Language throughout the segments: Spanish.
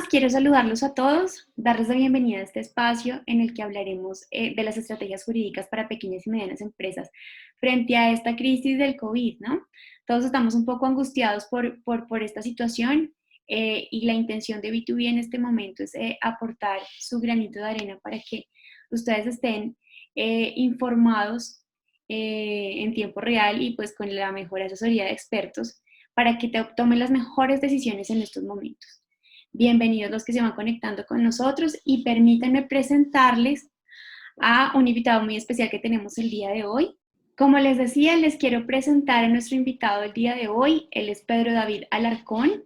quiero saludarlos a todos, darles la bienvenida a este espacio en el que hablaremos de las estrategias jurídicas para pequeñas y medianas empresas frente a esta crisis del COVID, ¿no? Todos estamos un poco angustiados por esta situación y la intención de B2B en este momento es aportar su granito de arena para que ustedes estén informados en tiempo real y pues con la mejor asesoría de expertos para que tomen las mejores decisiones en estos momentos. Bienvenidos los que se van conectando con nosotros y permítanme presentarles a un invitado muy especial que tenemos el día de hoy. Como les decía, les quiero presentar a nuestro invitado del día de hoy. Él es Pedro David Alarcón,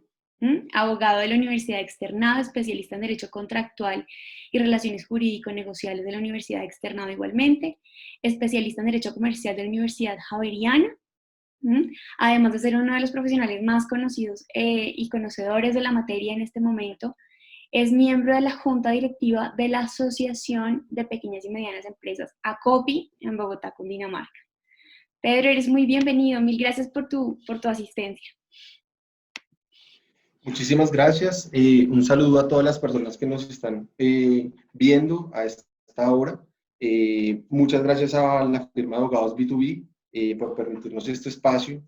abogado de la Universidad Externado, especialista en Derecho Contractual y Relaciones Jurídico-Negociales de la Universidad Externado igualmente, especialista en Derecho Comercial de la Universidad Javeriana, además de ser uno de los profesionales más conocidos y conocedores de la materia en este momento. Es miembro de la Junta Directiva de la Asociación de Pequeñas y Medianas Empresas, ACOPI, en Bogotá, Cundinamarca. Pedro, eres muy bienvenido. Mil gracias por tu asistencia. Muchísimas gracias. Un saludo a todas las personas que nos están viendo a esta hora. Muchas gracias a la firma de abogados B2B por permitirnos este espacio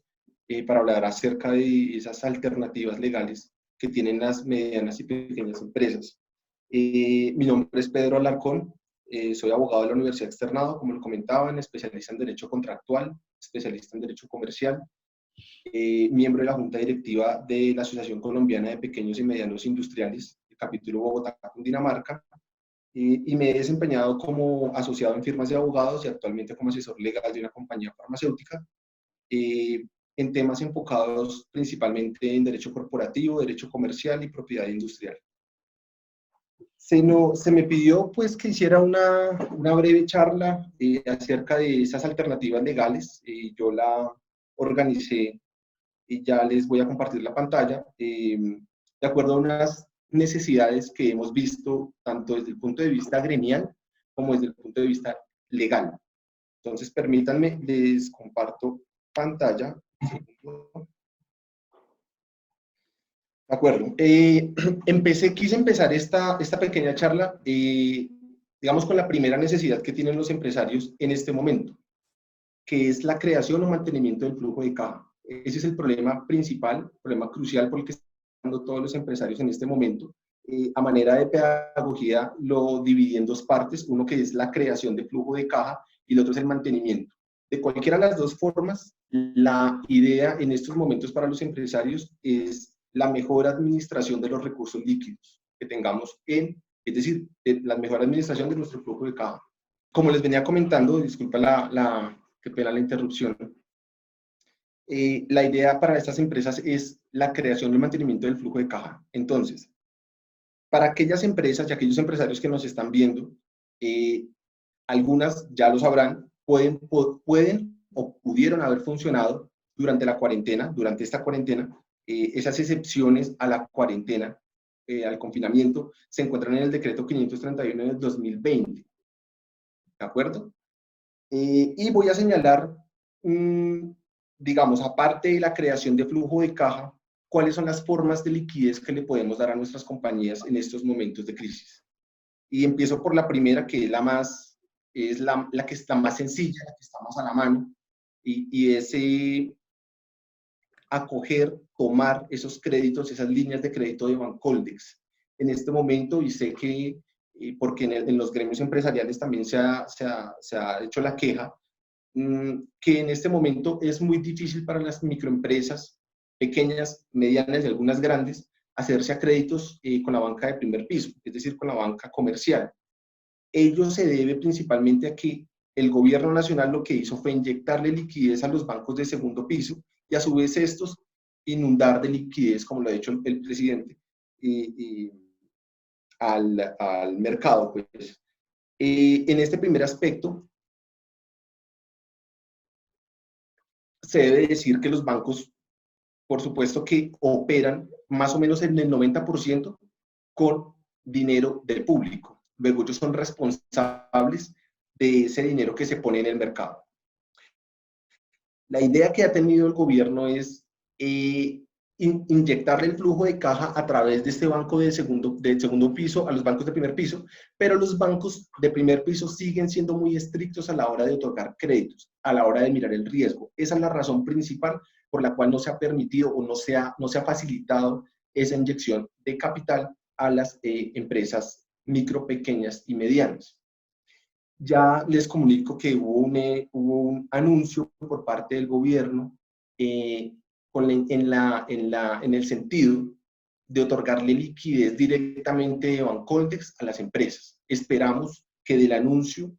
para hablar acerca de esas alternativas legales que tienen las medianas y pequeñas empresas. Mi nombre es Pedro Alarcón, soy abogado de la Universidad Externado, como lo comentaban, especialista en Derecho Contractual, especialista en Derecho Comercial, miembro de la Junta Directiva de la Asociación Colombiana de Pequeños y Medianos Industriales, el capítulo Bogotá, Cundinamarca, y me he desempeñado como asociado en firmas de abogados y actualmente como asesor legal de una compañía farmacéutica, en temas enfocados principalmente en derecho corporativo, derecho comercial y propiedad industrial. Se me pidió pues que hiciera una breve charla acerca de esas alternativas legales. Yo la organicé y ya les voy a compartir la pantalla, de acuerdo a unas necesidades que hemos visto tanto desde el punto de vista gremial como desde el punto de vista legal. Entonces, permítanme, les comparto pantalla. De acuerdo. Quise empezar esta pequeña charla, digamos, con la primera necesidad que tienen los empresarios en este momento, que es la creación o mantenimiento del flujo de caja. Ese es el problema principal, el problema crucial por el que están pasando todos los empresarios en este momento. A manera de pedagogía lo dividí en dos partes, uno que es la creación de flujo de caja y el otro es el mantenimiento. De cualquiera de las dos formas, la idea en estos momentos para los empresarios es la mejor administración de los recursos líquidos que tengamos es decir, la mejor administración de nuestro flujo de caja. Como les venía comentando, disculpa qué pena la interrupción, la idea para estas empresas es la creación y mantenimiento del flujo de caja. Entonces, para aquellas empresas y aquellos empresarios que nos están viendo, algunas ya lo sabrán, pueden o pudieron haber funcionado durante la cuarentena, durante esta cuarentena. Esas excepciones a la cuarentena, al confinamiento, se encuentran en el decreto 531 del 2020. ¿De acuerdo? Y voy a señalar, digamos, aparte de la creación de flujo de caja, cuáles son las formas de liquidez que le podemos dar a nuestras compañías en estos momentos de crisis. Y empiezo por la primera, que es la que está más sencilla, la que está más a la mano, y es acoger, tomar esos créditos, esas líneas de crédito de Bancoldex. En este momento, y sé que, porque en los gremios empresariales también se ha hecho la queja, que en este momento es muy difícil para las microempresas, pequeñas, medianas y algunas grandes, hacerse a créditos con la banca de primer piso, es decir, con la banca comercial. Ello se debe principalmente a que el gobierno nacional lo que hizo fue inyectarle liquidez a los bancos de segundo piso y a su vez estos inundar de liquidez, como lo ha dicho el presidente, al mercado. Pues. En este primer aspecto, se debe decir que los bancos, por supuesto que operan más o menos en el 90% con dinero del público. Luego ellos son responsables de ese dinero que se pone en el mercado. La idea que ha tenido el gobierno es inyectarle el flujo de caja a través de este banco del segundo piso a los bancos de primer piso, pero los bancos de primer piso siguen siendo muy estrictos a la hora de otorgar créditos, a la hora de mirar el riesgo. Esa es la razón principal por la cual no se ha permitido o no se ha facilitado esa inyección de capital a las empresas micro, pequeñas y medianas. Ya les comunico que hubo un anuncio por parte del gobierno en el sentido de otorgarle liquidez directamente de Bancoldex a las empresas. Esperamos que del anuncio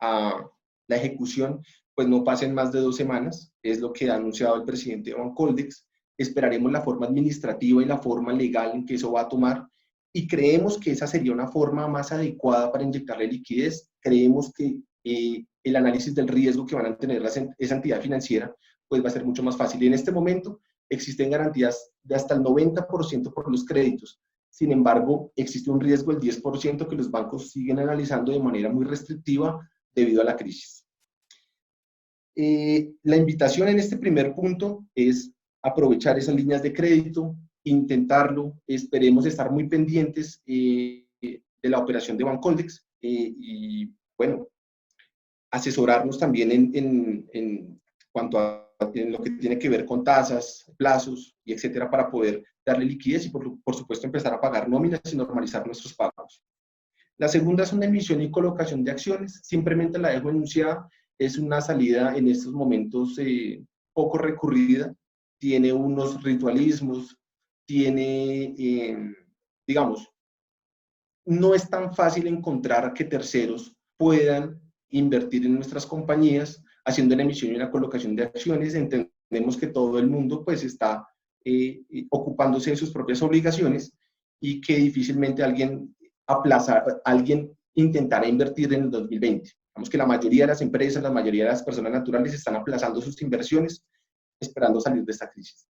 a la ejecución pues no pasen más de 2 semanas, es lo que ha anunciado el presidente de Bancoldex. Esperaremos la forma administrativa y la forma legal en que eso va a tomar y creemos que esa sería una forma más adecuada para inyectarle liquidez. Creemos que el análisis del riesgo que van a tener esa entidad financiera pues va a ser mucho más fácil. Y en este momento existen garantías de hasta el 90% por los créditos. Sin embargo, existe un riesgo del 10% que los bancos siguen analizando de manera muy restrictiva debido a la crisis. La invitación en este primer punto es aprovechar esas líneas de crédito, intentarlo, esperemos estar muy pendientes de la operación de Bancoldex y bueno, asesorarnos también en cuanto a en lo que tiene que ver con tasas, plazos y etcétera para poder darle liquidez y por supuesto empezar a pagar nóminas y normalizar nuestros pagos. La segunda es una emisión y colocación de acciones, simplemente la dejo enunciada, es una salida en estos momentos poco recurrida, tiene unos ritualismos, tiene, digamos, no es tan fácil encontrar que terceros puedan invertir en nuestras compañías haciendo una emisión y una colocación de acciones. Entendemos que todo el mundo pues está ocupándose de sus propias obligaciones y que difícilmente alguien intentará invertir en el 2020. Digamos que la mayoría de las empresas, la mayoría de las personas naturales están aplazando sus inversiones esperando salir de esta crisis.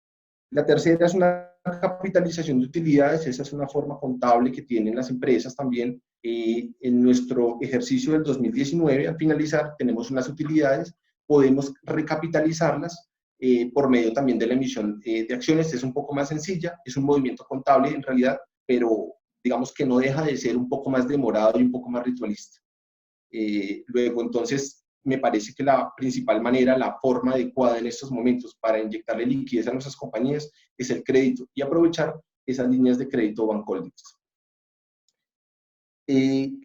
La tercera es una capitalización de utilidades, esa es una forma contable que tienen las empresas también. En nuestro ejercicio del 2019, al finalizar, tenemos unas utilidades, podemos recapitalizarlas por medio también de la emisión de acciones. Es un poco más sencilla, es un movimiento contable en realidad, pero digamos que no deja de ser un poco más demorado y un poco más ritualista. Luego, entonces, me parece que la principal manera, la forma adecuada en estos momentos para inyectarle liquidez a nuestras compañías es el crédito y aprovechar esas líneas de crédito Bancoldex.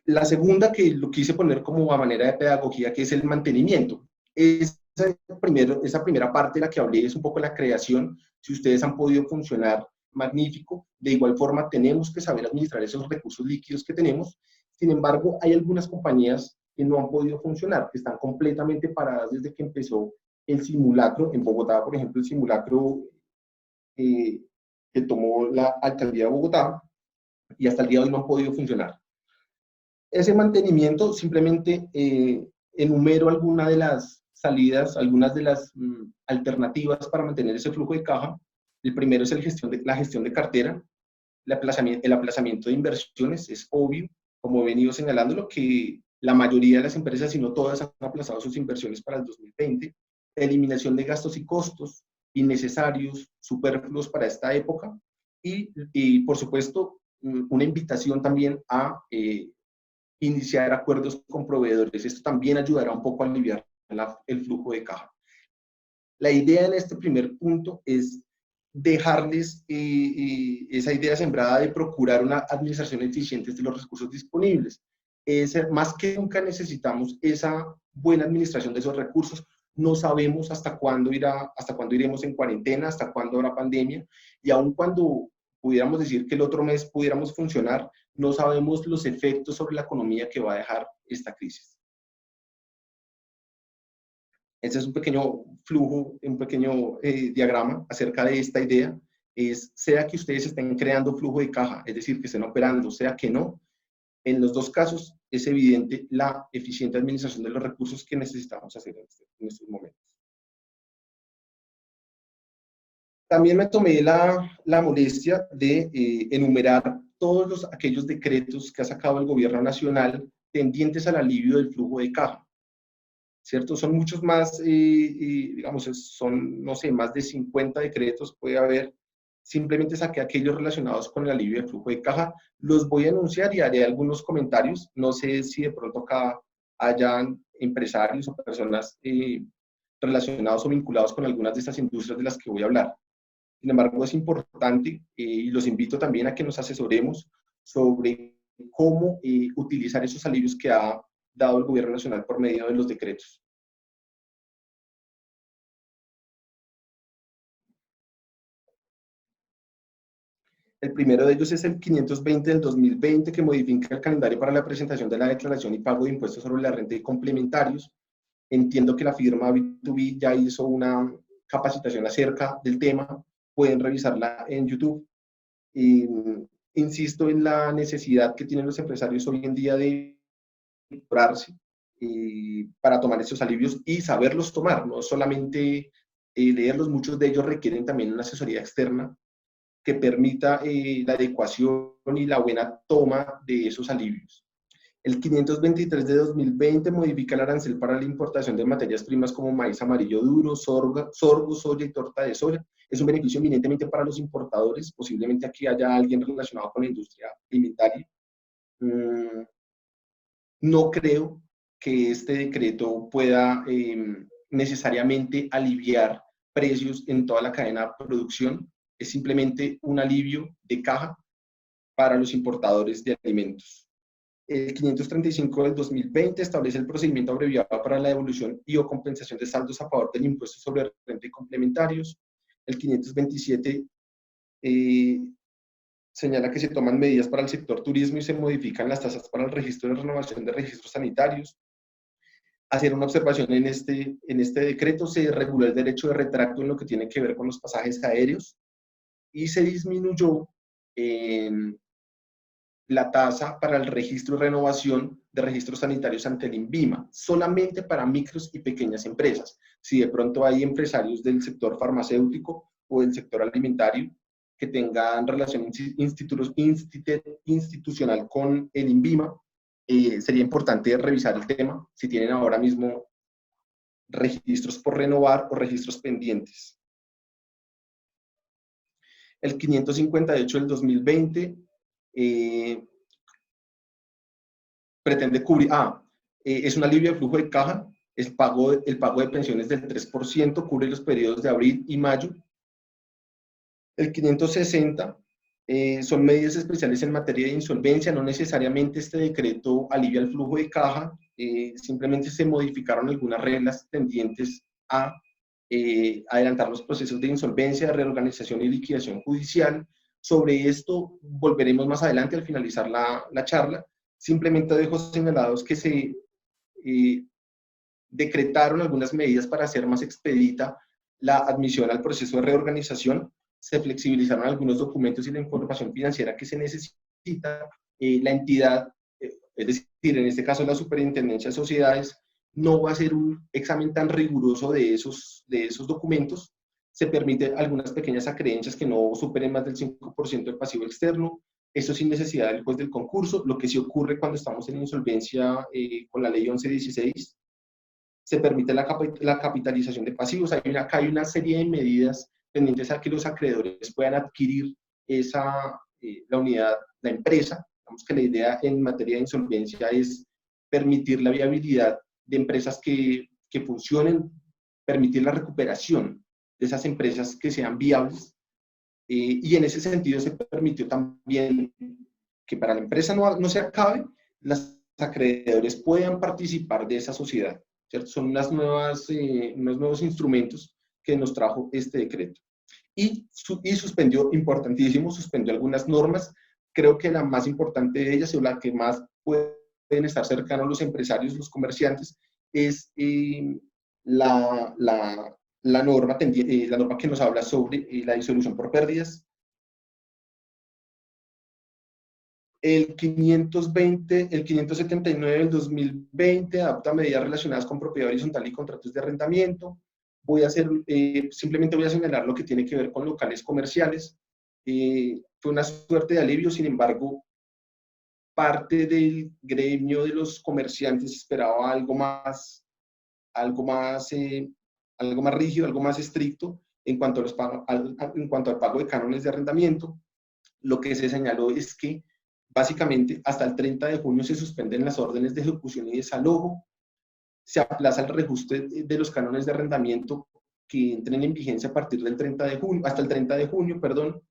La segunda que lo quise poner como a manera de pedagogía, que es el mantenimiento. Esa primera parte de la que hablé es un poco la creación. Si ustedes han podido funcionar, magnífico. De igual forma, tenemos que saber administrar esos recursos líquidos que tenemos. Sin embargo, hay algunas compañías que no han podido funcionar, que están completamente paradas desde que empezó el simulacro. En Bogotá, por ejemplo, el simulacro que tomó la alcaldía de Bogotá y hasta el día de hoy no han podido funcionar. Ese mantenimiento simplemente enumero algunas de las salidas, algunas de las alternativas para mantener ese flujo de caja. El primero es la gestión de cartera, el aplazamiento de inversiones, es obvio, como he venido señalándolo, que la mayoría de las empresas, si no todas, han aplazado sus inversiones para el 2020. Eliminación de gastos y costos innecesarios, superfluos para esta época. Y por supuesto, una invitación también a iniciar acuerdos con proveedores. Esto también ayudará un poco a aliviar el flujo de caja. La idea en este primer punto es dejarles esa idea sembrada de procurar una administración eficiente de los recursos disponibles. Más que nunca necesitamos esa buena administración de esos recursos. No sabemos hasta cuándo iremos en cuarentena, hasta cuándo habrá pandemia, y aun cuando pudiéramos decir que el otro mes pudiéramos funcionar, no sabemos los efectos sobre la economía que va a dejar esta crisis. Este es un pequeño flujo, un pequeño diagrama acerca de esta idea. Sea que ustedes estén creando flujo de caja, es decir, que estén operando, sea que no, en los dos casos es evidente la eficiente administración de los recursos que necesitamos hacer en estos momentos. También me tomé la molestia de enumerar todos aquellos decretos que ha sacado el gobierno nacional tendientes al alivio del flujo de caja. ¿Cierto? Son muchos más, digamos, son, no sé, más de 50 decretos puede haber simplemente saqué aquellos relacionados con el alivio de flujo de caja, los voy a enunciar y haré algunos comentarios. No sé si de pronto acá hayan empresarios o personas relacionados o vinculados con algunas de estas industrias de las que voy a hablar. Sin embargo, es importante y los invito también a que nos asesoremos sobre cómo utilizar esos alivios que ha dado el gobierno nacional por medio de los decretos. El primero de ellos es el 520 del 2020, que modifica el calendario para la presentación de la declaración y pago de impuestos sobre la renta y complementarios. Entiendo que la firma B2B ya hizo una capacitación acerca del tema, pueden revisarla en YouTube. Y, insisto en la necesidad que tienen los empresarios hoy en día de curarse para tomar estos alivios y saberlos tomar, no solamente leerlos, muchos de ellos requieren también una asesoría externa que permita la adecuación y la buena toma de esos alivios. El 523 de 2020 modifica el arancel para la importación de materias primas como maíz amarillo duro, sorgo, soya y torta de soya. Es un beneficio eminentemente para los importadores. Posiblemente aquí haya alguien relacionado con la industria alimentaria. No creo que este decreto pueda necesariamente aliviar precios en toda la cadena de producción. Es simplemente un alivio de caja para los importadores de alimentos. El 535 del 2020 establece el procedimiento abreviado para la devolución y o compensación de saldos a favor del impuesto sobre renta y complementarios. El 527 señala que se toman medidas para el sector turismo y se modifican las tasas para el registro de renovación de registros sanitarios. Hacer una observación en este decreto: se reguló el derecho de retracto en lo que tiene que ver con los pasajes aéreos y se disminuyó la tasa para el registro y renovación de registros sanitarios ante el INVIMA, solamente para micros y pequeñas empresas. Si de pronto hay empresarios del sector farmacéutico o del sector alimentario que tengan relación institucional con el INVIMA, sería importante revisar el tema si tienen ahora mismo registros por renovar o registros pendientes. El 558 del 2020 pretende cubrir, es un alivio de flujo de caja, el pago de pensiones del 3%, cubre los periodos de abril y mayo. El 560 son medidas especiales en materia de insolvencia. No necesariamente este decreto alivia el flujo de caja, simplemente se modificaron algunas reglas tendientes a adelantar los procesos de insolvencia, reorganización y liquidación judicial. Sobre esto volveremos más adelante al finalizar la charla. Simplemente dejo señalados que se decretaron algunas medidas para hacer más expedita la admisión al proceso de reorganización. Se flexibilizaron algunos documentos y la información financiera que se necesita. La entidad, es decir, en este caso la Superintendencia de Sociedades, no va a hacer un examen tan riguroso de esos documentos. Se permite algunas pequeñas acreencias que no superen más del 5% del pasivo externo. Eso sin necesidad del juez del concurso, lo que sí ocurre cuando estamos en insolvencia con la ley 1116. Se permite la capitalización de pasivos. Acá hay una serie de medidas pendientes a que los acreedores puedan adquirir la unidad, la empresa. Digamos que la idea en materia de insolvencia es permitir la viabilidad de empresas que funcionen, permitir la recuperación de esas empresas que sean viables. Y en ese sentido se permitió también que para la empresa no se acabe, los acreedores puedan participar de esa sociedad, ¿cierto? Son unos nuevos instrumentos que nos trajo este decreto. Y suspendió, importantísimo, suspendió algunas normas. Creo que la más importante de ellas, o la que más pueden estar cercanos los empresarios, los comerciantes, es la norma que nos habla sobre la disolución por pérdidas. El 579 del 2020 adapta medidas relacionadas con propiedad horizontal y contratos de arrendamiento. Simplemente voy a señalar lo que tiene que ver con locales comerciales. Fue una suerte de alivio, sin embargo, parte del gremio de los comerciantes esperaba algo más rígido, algo más estricto, En cuanto, en cuanto al pago de cánones de arrendamiento, lo que se señaló es que básicamente hasta el 30 de junio se suspenden las órdenes de ejecución y desalojo, se aplaza el reajuste de los cánones de arrendamiento que entren en vigencia a partir del 30 de junio, hasta el 30 de junio, perdón.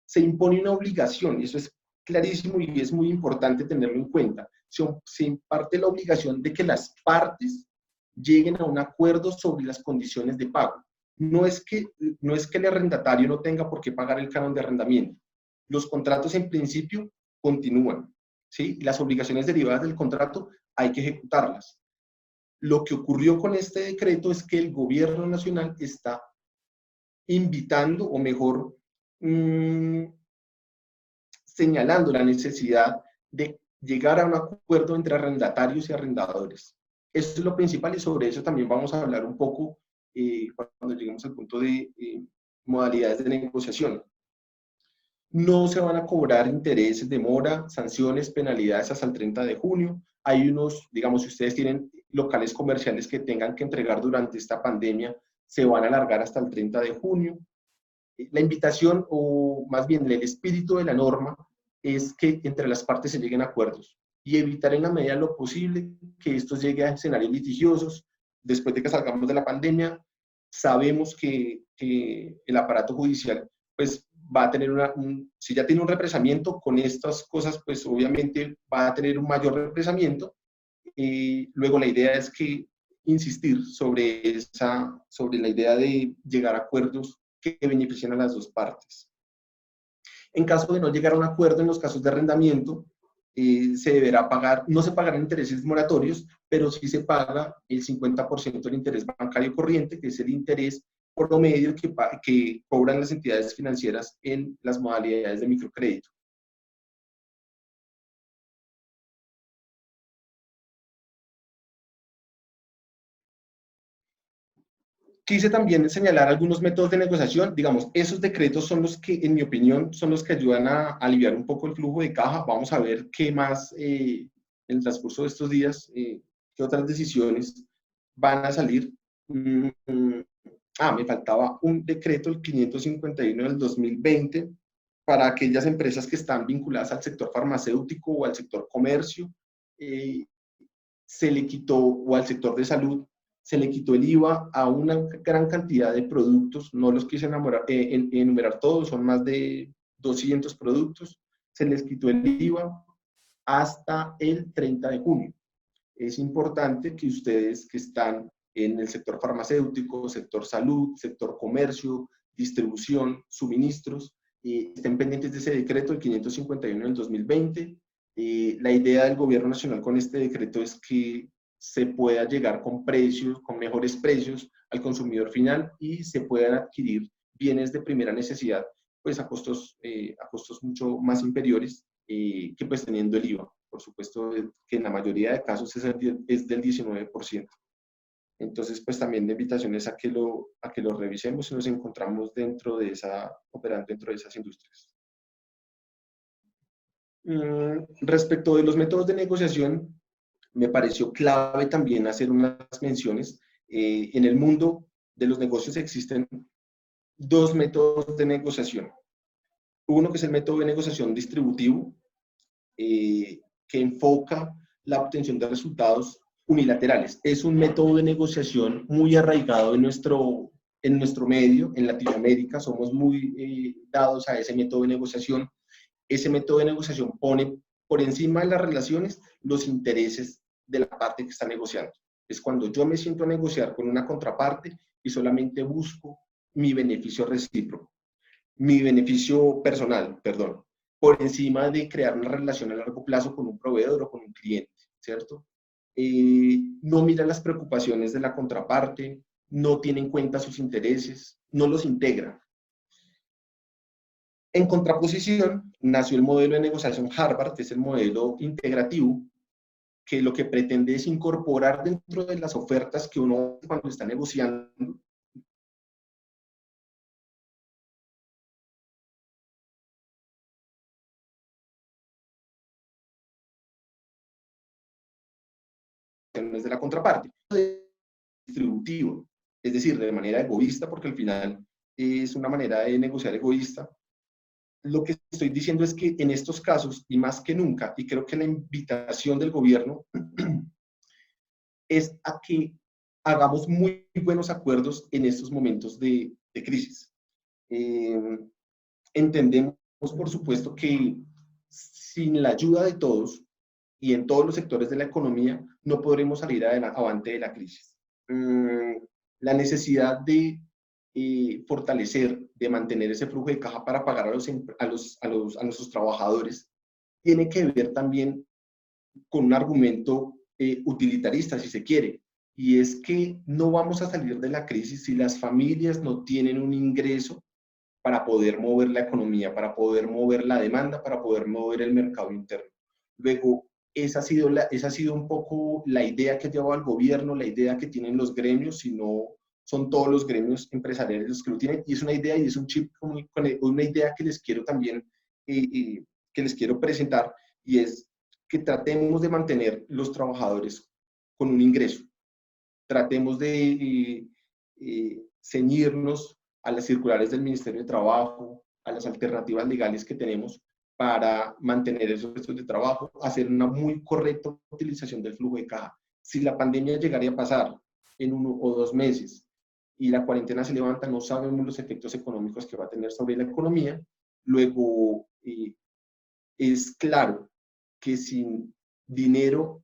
Se impone una obligación, y eso es clarísimo y es muy importante tenerlo en cuenta. Se imparte la obligación de que las partes lleguen a un acuerdo sobre las condiciones de pago. No es que el arrendatario no tenga por qué pagar el canon de arrendamiento. Los contratos en principio continúan, ¿sí? Las obligaciones derivadas del contrato hay que ejecutarlas. Lo que ocurrió con este decreto es que el gobierno nacional está invitando, o mejor, señalando la necesidad de llegar a un acuerdo entre arrendatarios y arrendadores. Eso es lo principal y sobre eso también vamos a hablar un poco cuando lleguemos al punto de modalidades de negociación. No se van a cobrar intereses de mora, sanciones, penalidades hasta el 30 de junio. Hay unos, digamos, si ustedes tienen locales comerciales que tengan que entregar durante esta pandemia, se van a alargar hasta el 30 de junio. La invitación, o más bien el espíritu de la norma, es que entre las partes se lleguen a acuerdos y evitar en la medida de lo posible que esto llegue a escenarios litigiosos. Después de que salgamos de la pandemia, sabemos que el aparato judicial pues va a tener si ya tiene un represamiento con estas cosas, pues obviamente va a tener un mayor represamiento. Luego la idea es que insistir sobre la idea de llegar a acuerdos que beneficien a las dos partes. En caso de no llegar a un acuerdo en los casos de arrendamiento, se deberá pagar, no se pagarán intereses moratorios, pero sí se paga el 50% del interés bancario corriente, que es el interés promedio que cobran las entidades financieras en las modalidades de microcrédito. Quise también señalar algunos métodos de negociación. Digamos, esos decretos son los que, en mi opinión, son los que ayudan a aliviar un poco el flujo de caja. Vamos a ver qué más en el transcurso de estos días, qué otras decisiones van a salir. Me faltaba un decreto, el 551 del 2020, para aquellas empresas que están vinculadas al sector farmacéutico o al sector comercio. Se le quitó, o al sector de salud, se le quitó el IVA a una gran cantidad de productos, no los quise enumerar todos, son más de 200 productos, se les quitó el IVA hasta el 30 de junio. Es importante que ustedes que están en el sector farmacéutico, sector salud, sector comercio, distribución, suministros, estén pendientes de ese decreto, el 551 del 2020. La idea del gobierno nacional con este decreto es que se pueda llegar con precios, con mejores precios al consumidor final y se puedan adquirir bienes de primera necesidad, pues a costos mucho más inferiores que pues teniendo el IVA. Por supuesto que en la mayoría de casos es del 19%. Entonces, pues también la invitación es a que lo revisemos y nos encontramos operando dentro de esas industrias. Respecto de los métodos de negociación, me pareció clave también hacer unas menciones. En el mundo de los negocios existen dos métodos de negociación. Uno que es el método de negociación distributivo, que enfoca la obtención de resultados unilaterales. Es un método de negociación muy arraigado en nuestro medio, en Latinoamérica. Somos muy dados a ese método de negociación. Ese método de negociación pone por encima de las relaciones los intereses de la parte que está negociando. Es cuando yo me siento a negociar con una contraparte y solamente busco mi beneficio recíproco, mi beneficio personal, perdón, por encima de crear una relación a largo plazo con un proveedor o con un cliente, ¿cierto? No mira las preocupaciones de la contraparte, no tiene en cuenta sus intereses, no los integra. En contraposición, nació el modelo de negociación Harvard, que es el modelo integrativo, que lo que pretende es incorporar dentro de las ofertas que uno cuando está negociando de la contraparte, distributivo, es decir, de manera egoísta, porque al final es una manera de negociar egoísta. Lo que estoy diciendo es que en estos casos, y más que nunca, y creo que la invitación del gobierno es a que hagamos muy buenos acuerdos en estos momentos de crisis. Eh, Entendemos, por supuesto, que sin la ayuda de todos y en todos los sectores de la economía no podremos salir avante de la crisis. La necesidad de fortalecer, de mantener ese flujo de caja para pagar a nuestros trabajadores, tiene que ver también con un argumento utilitarista, si se quiere, y es que no vamos a salir de la crisis si las familias no tienen un ingreso para poder mover la economía, para poder mover la demanda, para poder mover el mercado interno. Luego, esa ha sido un poco la idea que lleva al gobierno, la idea que tienen los gremios, si no son todos los gremios empresariales los que lo tienen, y es una idea y es un chip, una idea que les quiero también, que les quiero presentar, y es que tratemos de mantener los trabajadores con un ingreso. Tratemos de ceñirnos a las circulares del Ministerio de Trabajo, a las alternativas legales que tenemos para mantener esos puestos de trabajo, hacer una muy correcta utilización del flujo de caja. Si la pandemia llegaría a pasar en 1 o 2 meses y la cuarentena se levanta, no sabemos los efectos económicos que va a tener sobre la economía. Luego, es claro que sin dinero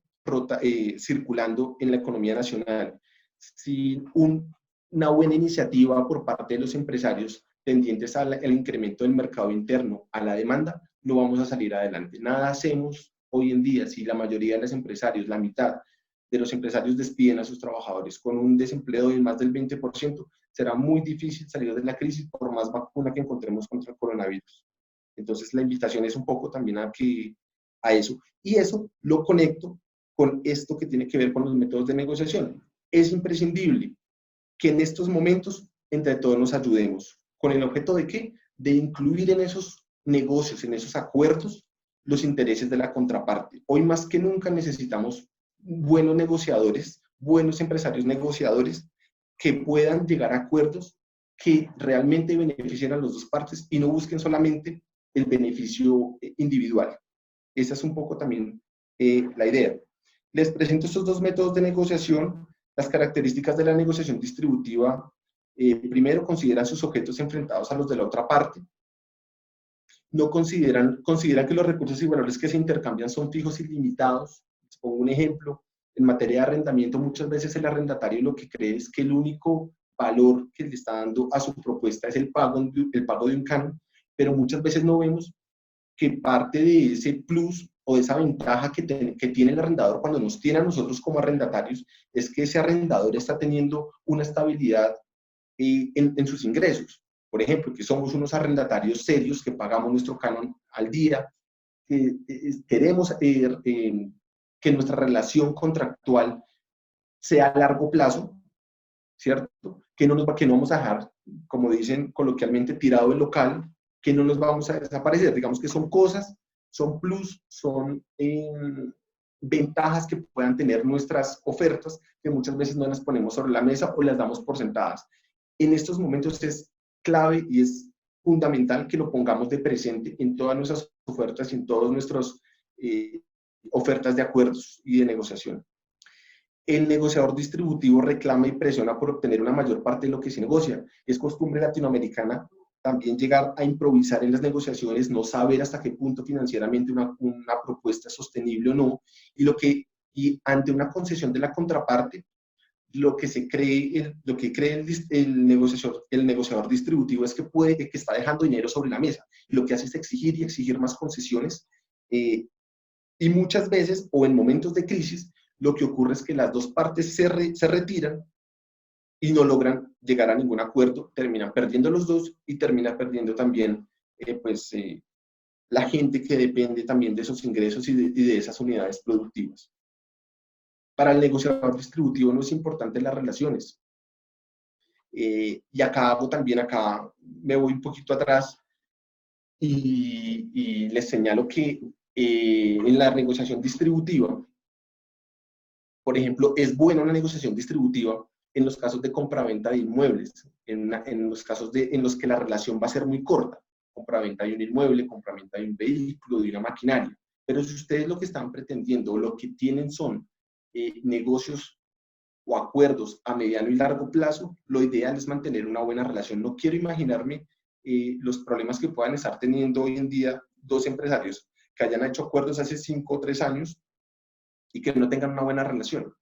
circulando en la economía nacional, sin una buena iniciativa por parte de los empresarios tendientes al incremento del mercado interno, a la demanda, no vamos a salir adelante. Nada hacemos hoy en día si la mayoría de los empresarios, la mitad de los empresarios despiden a sus trabajadores con un desempleo de más del 20%, será muy difícil salir de la crisis por más vacuna que encontremos contra el coronavirus. Entonces la invitación es un poco también a eso. Y eso lo conecto con esto que tiene que ver con los métodos de negociación. Es imprescindible que en estos momentos entre todos nos ayudemos. ¿Con el objeto de qué? De incluir en esos negocios, en esos acuerdos, los intereses de la contraparte. Hoy más que nunca necesitamos buenos negociadores, buenos empresarios negociadores que puedan llegar a acuerdos que realmente beneficien a las dos partes y no busquen solamente el beneficio individual. Esa es un poco también la idea. Les presento estos dos métodos de negociación. Las características de la negociación distributiva, primero, consideran sus objetos enfrentados a los de la otra parte. No consideran que los recursos y valores que se intercambian son fijos y limitados. Les pongo un ejemplo. En materia de arrendamiento, muchas veces el arrendatario lo que cree es que el único valor que le está dando a su propuesta es el pago de un canon, pero muchas veces no vemos que parte de ese plus o de esa ventaja que tiene el arrendador cuando nos tiene a nosotros como arrendatarios es que ese arrendador está teniendo una estabilidad en sus ingresos. Por ejemplo, que somos unos arrendatarios serios que pagamos nuestro canon al día, que queremos que nuestra relación contractual sea a largo plazo, ¿cierto? Que no vamos a dejar, como dicen coloquialmente, tirado el local, que no nos vamos a desaparecer. Digamos que son cosas, son plus, son ventajas que puedan tener nuestras ofertas, que muchas veces no las ponemos sobre la mesa o las damos por sentadas. En estos momentos es clave y es fundamental que lo pongamos de presente en todas nuestras ofertas y en todas nuestras ofertas de acuerdos y de negociación. El negociador distributivo reclama y presiona por obtener una mayor parte de lo que se negocia. Es costumbre latinoamericana también llegar a improvisar en las negociaciones, no saber hasta qué punto financieramente una propuesta es sostenible o no, y ante una concesión de la contraparte, lo que cree el negociador distributivo es que está dejando dinero sobre la mesa. Y lo que hace es exigir y exigir más concesiones, y muchas veces, o en momentos de crisis, lo que ocurre es que las dos partes se retiran y no logran llegar a ningún acuerdo, terminan perdiendo los dos y termina perdiendo también la gente que depende también de esos ingresos y de esas unidades productivas. Para el negociador distributivo no es importante las relaciones. Y acá me voy un poquito atrás y les señalo que en la negociación distributiva, por ejemplo, es buena una negociación distributiva en los casos de compraventa de inmuebles, en los casos en los que la relación va a ser muy corta, compraventa de un inmueble, compraventa de un vehículo, de una maquinaria. Pero si ustedes lo que están pretendiendo o lo que tienen son negocios o acuerdos a mediano y largo plazo, lo ideal es mantener una buena relación. No quiero imaginarme los problemas que puedan estar teniendo hoy en día dos empresarios que hayan hecho acuerdos hace 5 o 3 años y que no tengan una buena relación.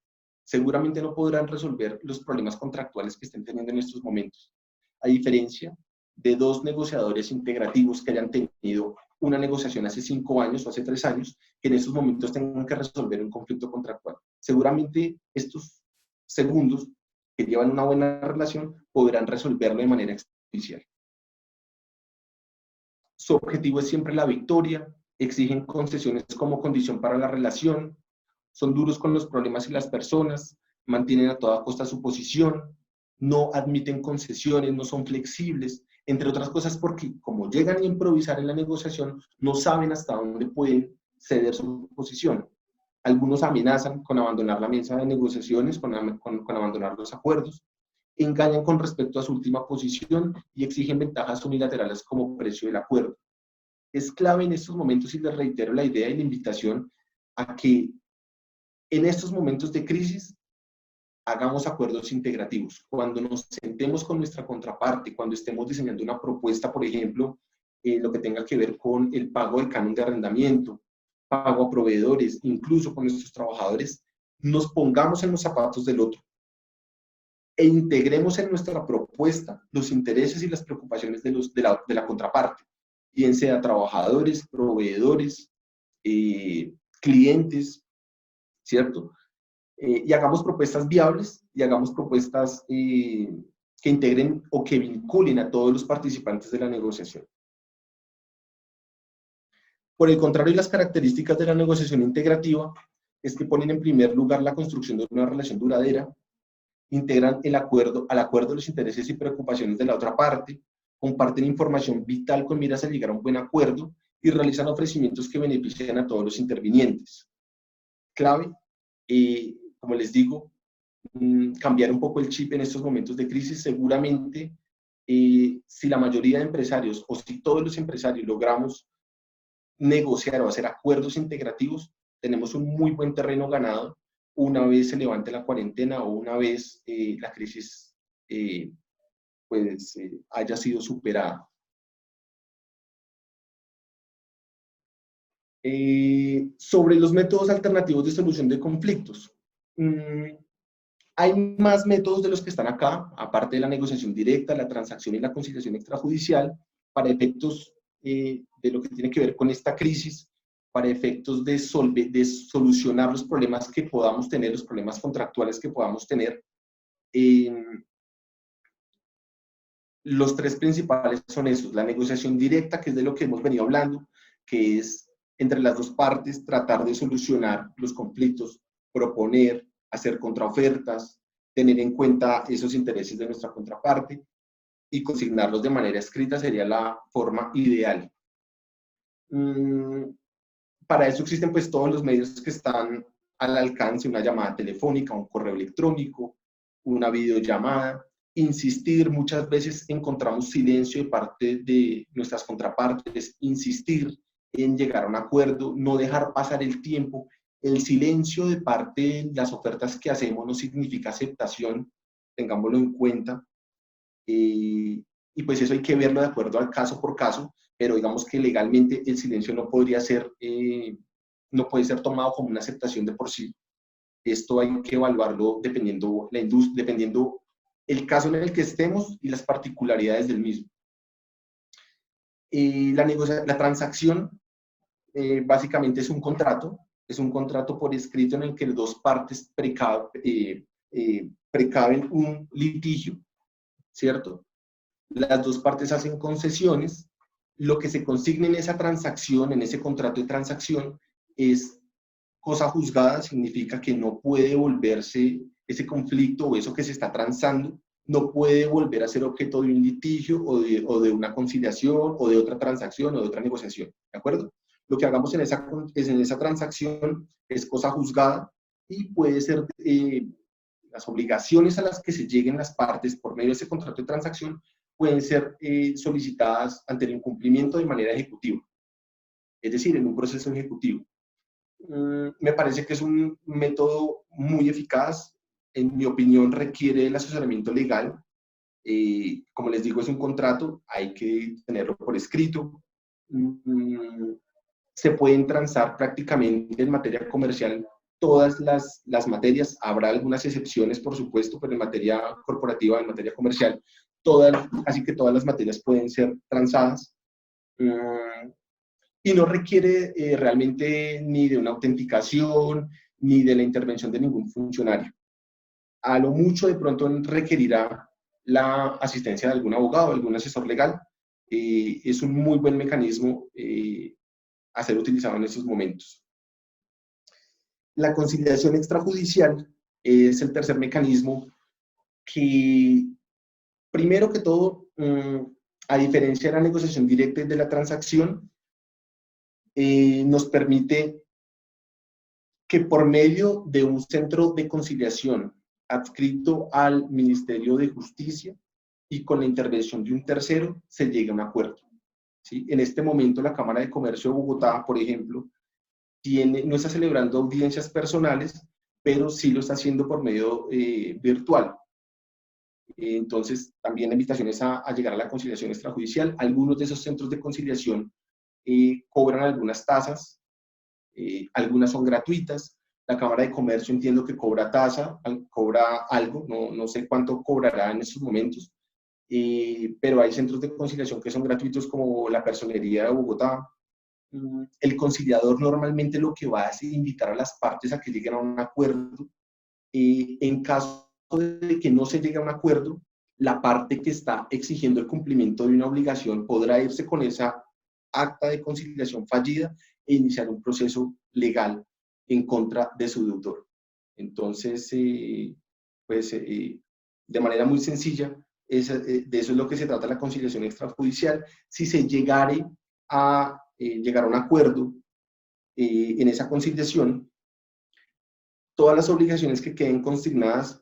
Seguramente no podrán resolver los problemas contractuales que estén teniendo en estos momentos. A diferencia de dos negociadores integrativos que hayan tenido una negociación hace 5 años o hace 3 años, que en estos momentos tengan que resolver un conflicto contractual. Seguramente estos segundos que llevan una buena relación podrán resolverlo de manera extrajudicial. Su objetivo es siempre la victoria, exigen concesiones como condición para la relación, son duros con los problemas y las personas, mantienen a toda costa su posición, no admiten concesiones, no son flexibles, entre otras cosas porque como llegan a improvisar en la negociación, no saben hasta dónde pueden ceder su posición. Algunos amenazan con abandonar la mesa de negociaciones, con abandonar los acuerdos, engañan con respecto a su última posición y exigen ventajas unilaterales como precio del acuerdo. Es clave en estos momentos, y les reitero la idea y la invitación a que en estos momentos de crisis hagamos acuerdos integrativos. Cuando nos sentemos con nuestra contraparte, cuando estemos diseñando una propuesta, por ejemplo, lo que tenga que ver con el pago del canon de arrendamiento, pago a proveedores, incluso con nuestros trabajadores, nos pongamos en los zapatos del otro e integremos en nuestra propuesta los intereses y las preocupaciones de la contraparte, bien sea trabajadores, proveedores, clientes, ¿cierto? Y hagamos propuestas viables y hagamos propuestas que integren o que vinculen a todos los participantes de la negociación. Por el contrario, las características de la negociación integrativa es que ponen en primer lugar la construcción de una relación duradera, integran al acuerdo los intereses y preocupaciones de la otra parte, comparten información vital con miras a llegar a un buen acuerdo y realizan ofrecimientos que benefician a todos los intervinientes. Clave, como les digo, cambiar un poco el chip en estos momentos de crisis. Seguramente, si la mayoría de empresarios o si todos los empresarios logramos negociar o hacer acuerdos integrativos, tenemos un muy buen terreno ganado una vez se levante la cuarentena o una vez la crisis haya sido superada. Sobre los métodos alternativos de solución de conflictos. Hay más métodos de los que están acá, aparte de la negociación directa, la transacción y la conciliación extrajudicial, para efectos de lo que tiene que ver con esta crisis, para efectos de solucionar los problemas que podamos tener, los problemas contractuales que podamos tener. Los tres principales son esos: la negociación directa, que es de lo que hemos venido hablando, que es entre las dos partes tratar de solucionar los conflictos, proponer, hacer contraofertas, tener en cuenta esos intereses de nuestra contraparte y consignarlos de manera escrita sería la forma ideal. Para eso existen pues todos los medios que están al alcance: una llamada telefónica, un correo electrónico, una videollamada. Insistir, muchas veces encontramos silencio de parte de nuestras contrapartes, insistir en llegar a un acuerdo, no dejar pasar el tiempo. El silencio de parte de las ofertas que hacemos no significa aceptación, tengámoslo en cuenta. Y pues eso hay que verlo de acuerdo al caso por caso, pero digamos que legalmente el silencio no podría ser, no puede ser tomado como una aceptación de por sí. Esto hay que evaluarlo dependiendo la industria, dependiendo el caso en el que estemos y las particularidades del mismo. La transacción básicamente es un contrato por escrito en el que las dos partes precaven un litigio, ¿cierto? Las dos partes hacen concesiones. Lo que se consigna en esa transacción, en ese contrato de transacción, es cosa juzgada. Significa que no puede volverse ese conflicto o eso que se está transando, no puede volver a ser objeto de un litigio o de una conciliación o de otra transacción o de otra negociación, ¿de acuerdo? Lo que hagamos en esa transacción es cosa juzgada y puede ser las obligaciones a las que se lleguen las partes por medio de ese contrato de transacción pueden ser solicitadas ante el incumplimiento de manera ejecutiva, es decir, en un proceso ejecutivo. Me parece que es un método muy eficaz. En mi opinión, requiere el asesoramiento legal. Como les digo, es un contrato, hay que tenerlo por escrito. Se pueden transar prácticamente en materia comercial todas las materias. Habrá algunas excepciones, por supuesto, pero en materia corporativa, en materia comercial, casi que todas las materias pueden ser transadas. Y no requiere realmente ni de una autenticación, ni de la intervención de ningún funcionario. A lo mucho de pronto requerirá la asistencia de algún abogado, algún asesor legal. Es un muy buen mecanismo a ser utilizado en estos momentos. La conciliación extrajudicial es el tercer mecanismo que, primero que todo, a diferencia de la negociación directa y de la transacción, nos permite que por medio de un centro de conciliación adscrito al Ministerio de Justicia y con la intervención de un tercero, se llegue a un acuerdo. ¿Sí? En este momento, la Cámara de Comercio de Bogotá, por ejemplo, no está celebrando audiencias personales, pero sí lo está haciendo por medio virtual. Entonces, también la invitación es a llegar a la conciliación extrajudicial. Algunos de esos centros de conciliación cobran algunas tasas, algunas son gratuitas. La Cámara de Comercio entiendo que cobra tasa, cobra algo, no sé cuánto cobrará en estos momentos, pero hay centros de conciliación que son gratuitos como la Personería de Bogotá. El conciliador normalmente lo que va es invitar a las partes a que lleguen a un acuerdo. En caso de que no se llegue a un acuerdo, la parte que está exigiendo el cumplimiento de una obligación podrá irse con esa acta de conciliación fallida e iniciar un proceso legal en contra de su deudor. Entonces, pues, de manera muy sencilla, de eso es lo que se trata la conciliación extrajudicial. Si se llegare a llegar a un acuerdo en esa conciliación, todas las obligaciones que queden consignadas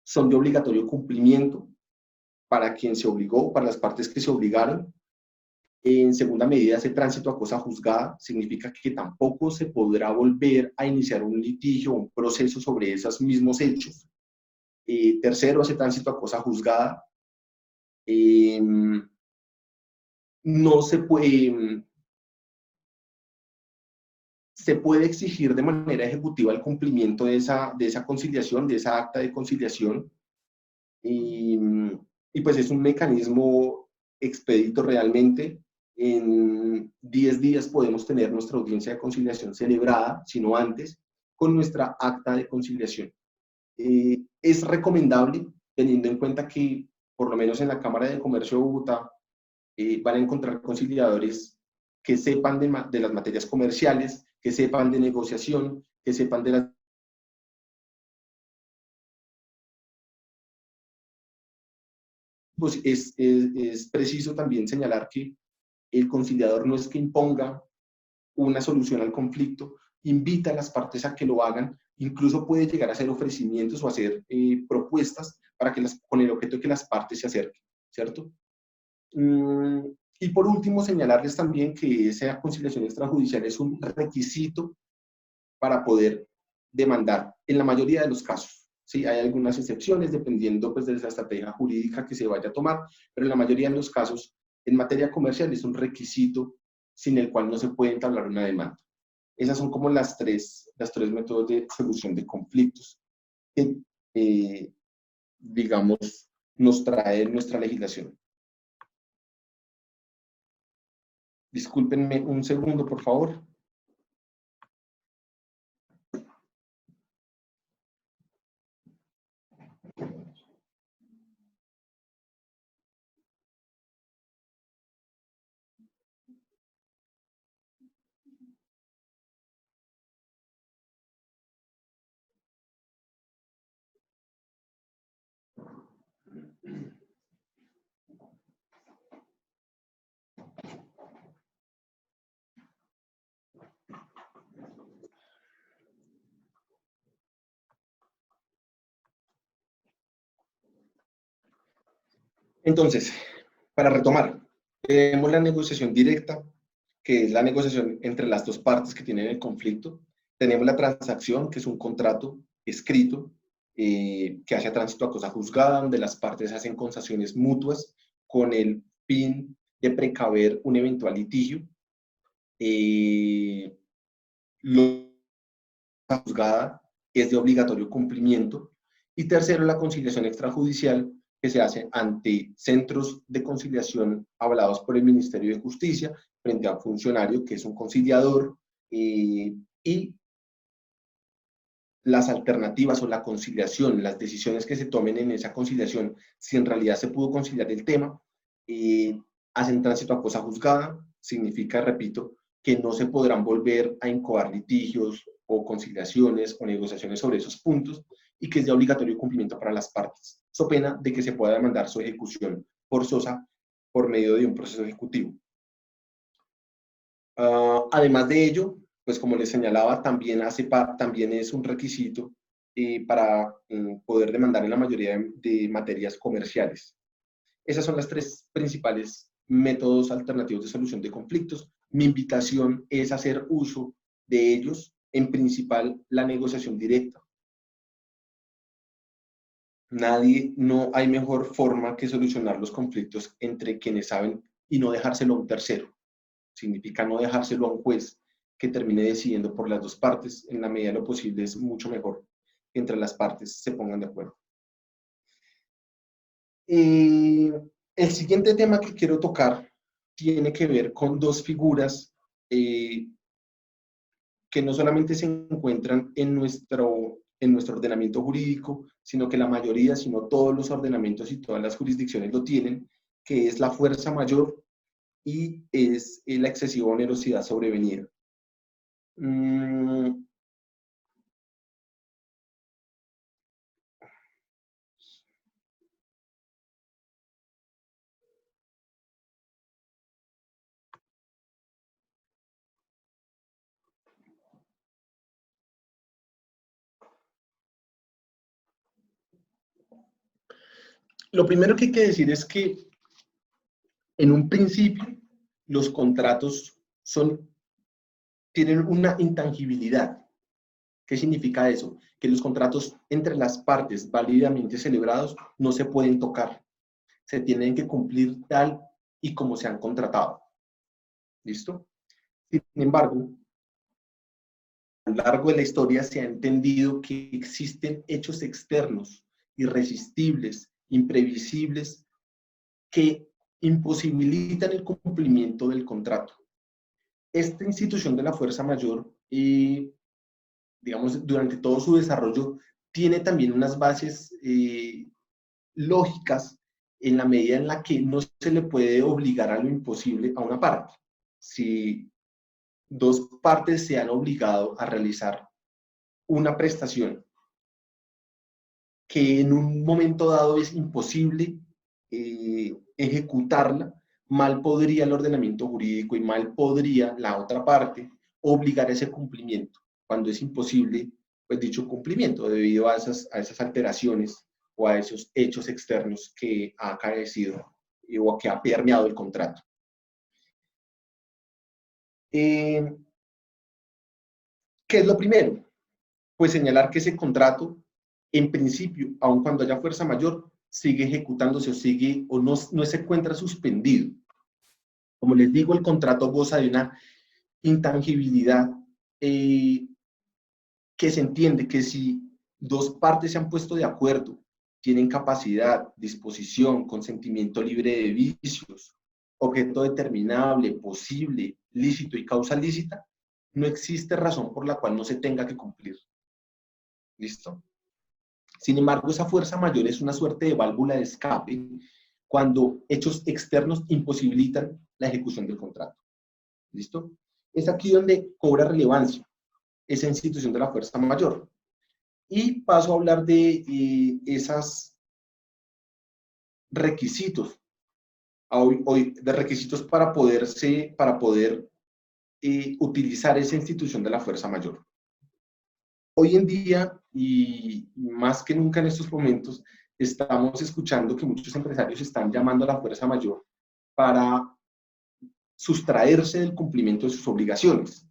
son de obligatorio cumplimiento para quien se obligó, para las partes que se obligaron. En segunda medida, ese tránsito a cosa juzgada significa que tampoco se podrá volver a iniciar un litigio o un proceso sobre esos mismos hechos. Tercero, ese tránsito a cosa juzgada no se puede exigir de manera ejecutiva el cumplimiento de esa conciliación, de esa acta de conciliación, y pues es un mecanismo expedito realmente. En 10 días podemos tener nuestra audiencia de conciliación celebrada, si no antes, con nuestra acta de conciliación. Es recomendable, teniendo en cuenta que, por lo menos en la Cámara de Comercio de Bogotá, van a encontrar conciliadores que sepan de las materias comerciales, que sepan de negociación, que sepan de las... Pues es preciso también señalar que el conciliador no es que imponga una solución al conflicto, invita a las partes a que lo hagan, incluso puede llegar a hacer ofrecimientos o hacer propuestas para que con el objeto de que las partes se acerquen, ¿cierto? Y por último, señalarles también que esa conciliación extrajudicial es un requisito para poder demandar en la mayoría de los casos. Sí, hay algunas excepciones dependiendo pues, de la estrategia jurídica que se vaya a tomar, pero en la mayoría de los casos, en materia comercial, es un requisito sin el cual no se puede entablar una demanda. Esas son como las tres métodos de solución de conflictos que, digamos, nos trae nuestra legislación. Discúlpenme un segundo, por favor. Entonces, para retomar, tenemos la negociación directa, que es la negociación entre las dos partes que tienen el conflicto. Tenemos la transacción, que es un contrato escrito que hace tránsito a cosa juzgada, donde las partes hacen concesiones mutuas con el fin de precaver un eventual litigio. La juzgada es de obligatorio cumplimiento. Y tercero, la conciliación extrajudicial, que se hace ante centros de conciliación avalados por el Ministerio de Justicia frente a un funcionario que es un conciliador, y las alternativas o la conciliación, las decisiones que se tomen en esa conciliación, si en realidad se pudo conciliar el tema, hacen tránsito a cosa juzgada. Significa, repito, que no se podrán volver a incoar litigios o conciliaciones o negociaciones sobre esos puntos, y que es de obligatorio cumplimiento para las partes, so pena de que se pueda demandar su ejecución forzosa por medio de un proceso ejecutivo. Además de ello, pues como les señalaba, también es un requisito para poder demandar en la mayoría de materias comerciales. Esas son las tres principales métodos alternativos de solución de conflictos. Mi invitación es hacer uso de ellos, en principal la negociación directa. No hay mejor forma que solucionar los conflictos entre quienes saben, y no dejárselo a un tercero. Significa no dejárselo a un juez que termine decidiendo por las dos partes. En la medida de lo posible es mucho mejor que entre las partes se pongan de acuerdo. El siguiente tema que quiero tocar tiene que ver con dos figuras que no solamente se encuentran en nuestro ordenamiento jurídico, sino que la mayoría, sino todos los ordenamientos y todas las jurisdicciones lo tienen, que es la fuerza mayor y es la excesiva onerosidad sobrevenida. Lo primero que hay que decir es que en un principio los contratos tienen una intangibilidad. ¿Qué significa eso? Que los contratos entre las partes válidamente celebrados no se pueden tocar. Se tienen que cumplir tal y como se han contratado. ¿Listo? Sin embargo, a lo largo de la historia se ha entendido que existen hechos externos, irresistibles, imprevisibles, que imposibilitan el cumplimiento del contrato. Esta institución de la fuerza mayor, digamos, durante todo su desarrollo, tiene también unas bases lógicas, en la medida en la que no se le puede obligar a lo imposible a una parte. Si dos partes se han obligado a realizar una prestación que en un momento dado es imposible ejecutarla, mal podría el ordenamiento jurídico y mal podría la otra parte obligar a ese cumplimiento, cuando es imposible, pues, dicho cumplimiento, debido a esas alteraciones o a esos hechos externos que ha acaecido o que ha permeado el contrato. ¿Qué es lo primero? Pues señalar que ese contrato, en principio, aun cuando haya fuerza mayor, sigue ejecutándose o no se encuentra suspendido. Como les digo, el contrato goza de una intangibilidad que se entiende que si dos partes se han puesto de acuerdo, tienen capacidad, disposición, consentimiento libre de vicios, objeto determinable, posible, lícito y causa lícita, no existe razón por la cual no se tenga que cumplir. ¿Listo? Sin embargo, esa fuerza mayor es una suerte de válvula de escape cuando hechos externos imposibilitan la ejecución del contrato. ¿Listo? Es aquí donde cobra relevancia esa institución de la fuerza mayor. Y paso a hablar de esos requisitos, de requisitos para poder utilizar esa institución de la fuerza mayor. Hoy en día, y más que nunca en estos momentos, estamos escuchando que muchos empresarios están llamando a la fuerza mayor para sustraerse del cumplimiento de sus obligaciones.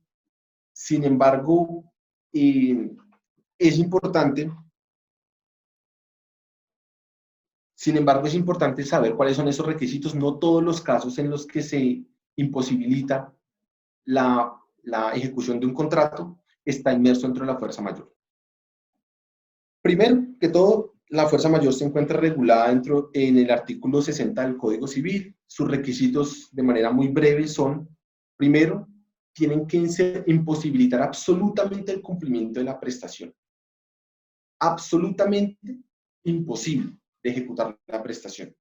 Sin embargo, es importante, es importante saber cuáles son esos requisitos. No todos los casos en los que se imposibilita la ejecución de un contrato está inmerso dentro de la fuerza mayor. Primero que todo, la fuerza mayor se encuentra regulada en el artículo 60 del Código Civil. Sus requisitos, de manera muy breve, son: primero, tienen que imposibilitar absolutamente el cumplimiento de la prestación. Absolutamente imposible de ejecutar la prestación.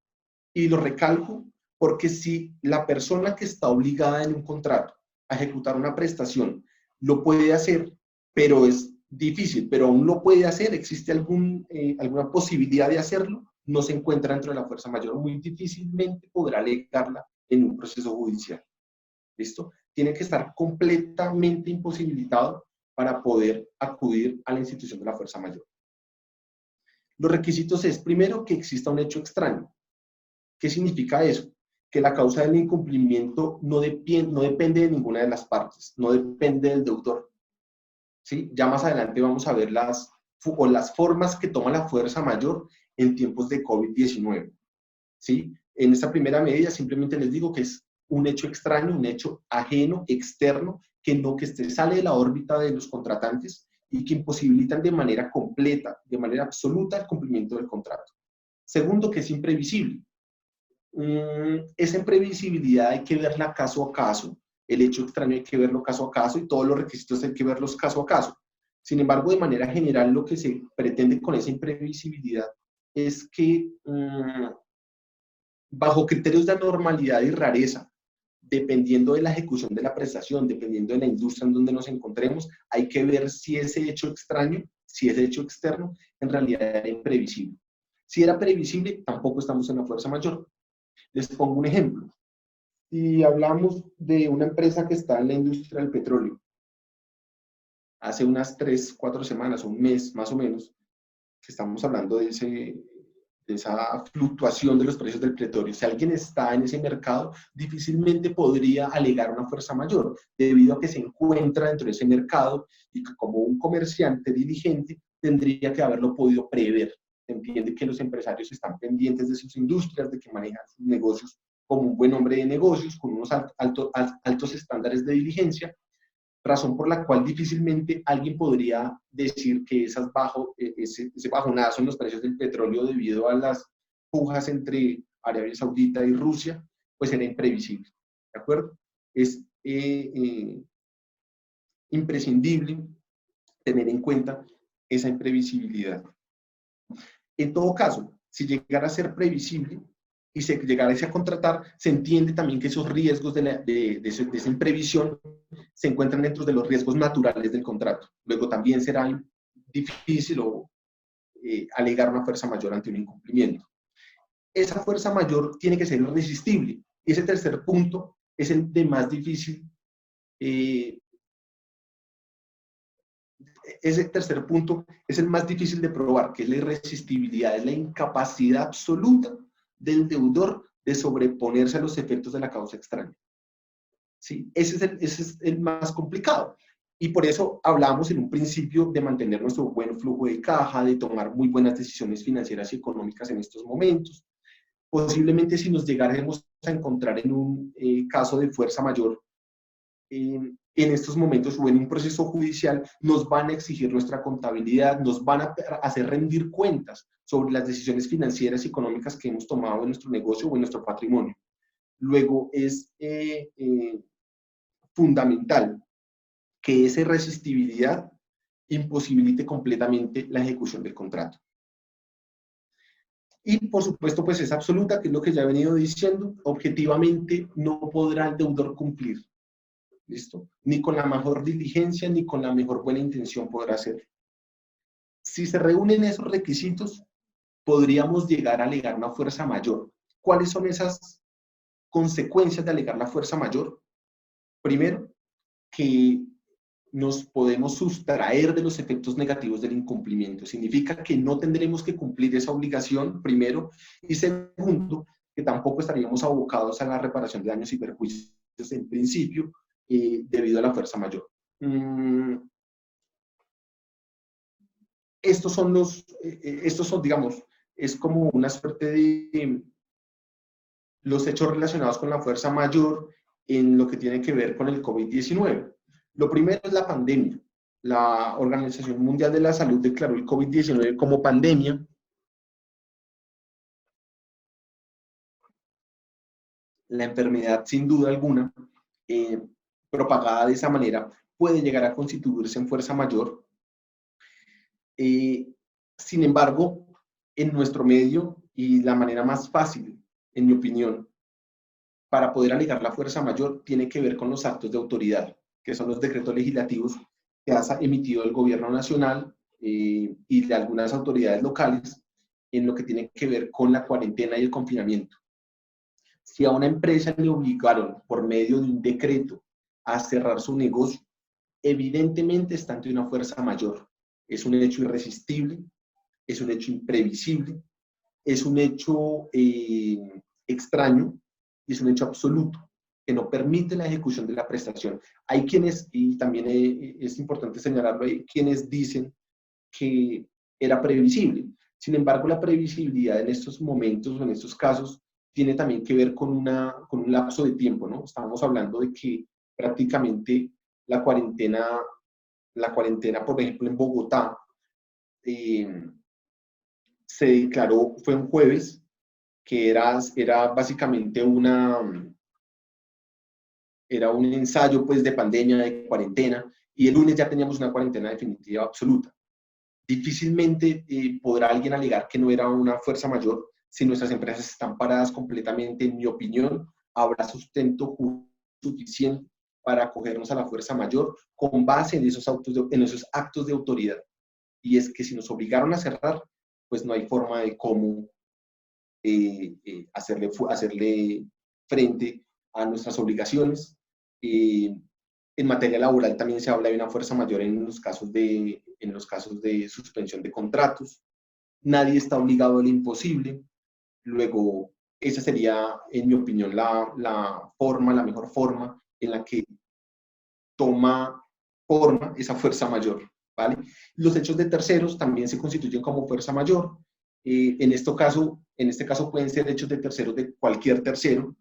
Y lo recalco porque si la persona que está obligada en un contrato a ejecutar una prestación lo puede hacer, pero es difícil, pero aún lo puede hacer, existe alguna posibilidad de hacerlo, no se encuentra dentro de la fuerza mayor, muy difícilmente podrá alegarla en un proceso judicial. ¿Listo? Tiene que estar completamente imposibilitado para poder acudir a la institución de la fuerza mayor. Los requisitos es, primero, que exista un hecho extraño. ¿Qué significa eso? Que la causa del incumplimiento no depende de ninguna de las partes, no depende del deudor. ¿Sí? Ya más adelante vamos a ver las formas que toma la fuerza mayor en tiempos de COVID-19. ¿Sí? En esta primera medida simplemente les digo que es un hecho extraño, un hecho ajeno, externo, que sale de la órbita de los contratantes y que imposibilitan de manera completa, de manera absoluta, el cumplimiento del contrato. Segundo, que es imprevisible. Esa imprevisibilidad hay que verla caso a caso. El hecho extraño hay que verlo caso a caso y todos los requisitos hay que verlos caso a caso. Sin embargo, de manera general, lo que se pretende con esa imprevisibilidad es que, bajo criterios de anormalidad y rareza, dependiendo de la ejecución de la prestación, dependiendo de la industria en donde nos encontremos, hay que ver si ese hecho extraño, si ese hecho externo, en realidad era imprevisible. Si era previsible, tampoco estamos en la fuerza mayor. Les pongo un ejemplo. Si hablamos de una empresa que está en la industria del petróleo, hace unas 3, 4 semanas, un mes más o menos, que estamos hablando de esa fluctuación de los precios del petróleo. Si alguien está en ese mercado, difícilmente podría alegar una fuerza mayor, debido a que se encuentra dentro de ese mercado y que, como un comerciante diligente, tendría que haberlo podido prever. Se entiende que los empresarios están pendientes de sus industrias, de que manejan sus negocios como un buen hombre de negocios, con unos altos estándares de diligencia, razón por la cual difícilmente alguien podría decir que ese bajonazo en los precios del petróleo debido a las pujas entre Arabia Saudita y Rusia, pues era imprevisible. ¿De acuerdo? Es imprescindible tener en cuenta esa imprevisibilidad. En todo caso, si llegara a ser previsible y se llegara a contratar, se entiende también que esos riesgos de esa imprevisión se encuentran dentro de los riesgos naturales del contrato. Luego también será difícil alegar una fuerza mayor ante un incumplimiento. Esa fuerza mayor tiene que ser irresistible. Y ese tercer punto es el de más difícil. Ese tercer punto es el más difícil de probar, que es la irresistibilidad, es la incapacidad absoluta del deudor de sobreponerse a los efectos de la causa extraña. ¿Sí? Ese es el más complicado. Y por eso hablábamos en un principio de mantener nuestro buen flujo de caja, de tomar muy buenas decisiones financieras y económicas en estos momentos. Posiblemente, si nos llegáramos a encontrar en un caso de fuerza mayor, en estos momentos o en un proceso judicial, nos van a exigir nuestra contabilidad, nos van a hacer rendir cuentas sobre las decisiones financieras y económicas que hemos tomado en nuestro negocio o en nuestro patrimonio. Luego, es fundamental que esa irresistibilidad imposibilite completamente la ejecución del contrato. Y, por supuesto, pues es absoluta, que es lo que ya he venido diciendo, objetivamente no podrá el deudor cumplir. ¿Listo? Ni con la mejor diligencia, ni con la mejor buena intención podrá hacerlo. Si se reúnen esos requisitos, podríamos llegar a alegar una fuerza mayor. ¿Cuáles son esas consecuencias de alegar la fuerza mayor? Primero, que nos podemos sustraer de los efectos negativos del incumplimiento. Significa que no tendremos que cumplir esa obligación, primero, y segundo, que tampoco estaríamos abocados a la reparación de daños y perjuicios en principio, debido a la fuerza mayor. Estos son, digamos, es como una suerte de los hechos relacionados con la fuerza mayor en lo que tiene que ver con el COVID-19. Lo primero es la pandemia. La Organización Mundial de la Salud declaró el COVID-19 como pandemia. La enfermedad, sin duda alguna, propagada de esa manera, puede llegar a constituirse en fuerza mayor. Sin embargo, en nuestro medio, y la manera más fácil, en mi opinión, para poder alegar la fuerza mayor, tiene que ver con los actos de autoridad, que son los decretos legislativos que ha emitido el gobierno nacional y de algunas autoridades locales en lo que tiene que ver con la cuarentena y el confinamiento. Si a una empresa le obligaron por medio de un decreto a cerrar su negocio, evidentemente está ante una fuerza mayor. Es un hecho irresistible, es un hecho imprevisible, es un hecho extraño y es un hecho absoluto que no permite la ejecución de la prestación. Hay quienes, y también es importante señalarlo, hay quienes dicen que era previsible. Sin embargo, la previsibilidad en estos momentos o en estos casos tiene también que ver con un lapso de tiempo, ¿no? Estamos hablando de que prácticamente la cuarentena, por ejemplo, en Bogotá, se declaró, fue un jueves, que era básicamente era un ensayo pues de pandemia, de cuarentena, y el lunes ya teníamos una cuarentena definitiva absoluta. Difícilmente podrá alguien alegar que no era una fuerza mayor si nuestras empresas están paradas completamente. En mi opinión, habrá sustento suficiente para acogernos a la fuerza mayor con base en esos actos de autoridad. Y es que si nos obligaron a cerrar, pues no hay forma de cómo hacerle frente a nuestras obligaciones. En materia laboral también se habla de una fuerza mayor en los casos de suspensión de contratos. Nadie está obligado a lo imposible. Luego, esa sería, en mi opinión, la mejor forma en la que toma forma esa fuerza mayor, ¿vale? Los hechos de terceros también se constituyen como fuerza mayor. En este caso pueden ser hechos de terceros de cualquier tercero.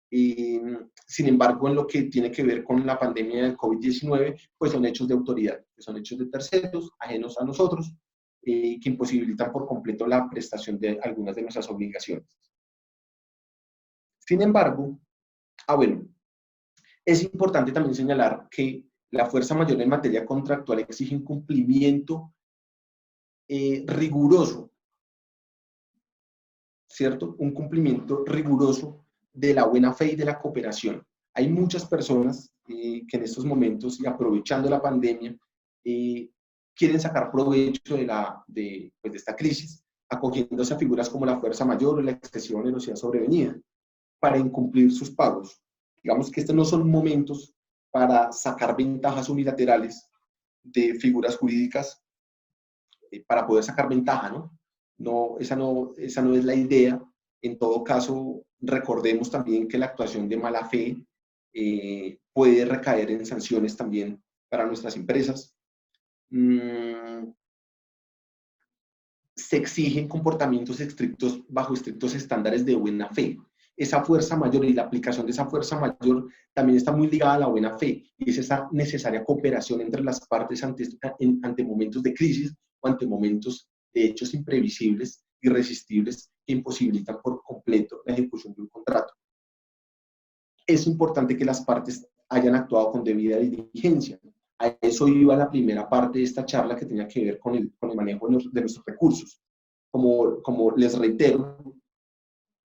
Sin embargo, en lo que tiene que ver con la pandemia del COVID-19, pues son hechos de autoridad, que son hechos de terceros, ajenos a nosotros, que imposibilitan por completo la prestación de algunas de nuestras obligaciones. Sin embargo, bueno, es importante también señalar que la fuerza mayor en materia contractual exige un cumplimiento riguroso, ¿cierto? Un cumplimiento riguroso de la buena fe y de la cooperación. Hay muchas personas que en estos momentos, y aprovechando la pandemia, quieren sacar provecho de esta crisis, acogiéndose a figuras como la fuerza mayor o la excesiva onerosidad sobrevenida para incumplir sus pagos. Digamos que estos no son momentos para sacar ventajas unilaterales de figuras jurídicas para poder sacar ventaja, ¿no? Esa no es la idea. En todo caso, recordemos también que la actuación de mala fe puede recaer en sanciones también para nuestras empresas. Se exigen comportamientos estrictos bajo estrictos estándares de buena fe. Esa fuerza mayor y la aplicación de esa fuerza mayor también está muy ligada a la buena fe y es esa necesaria cooperación entre las partes ante momentos de crisis o ante momentos de hechos imprevisibles, irresistibles, que imposibilitan por completo la ejecución de un contrato. Es importante que las partes hayan actuado con debida diligencia. A eso iba la primera parte de esta charla que tenía que ver con el manejo de nuestros recursos. Como les reitero,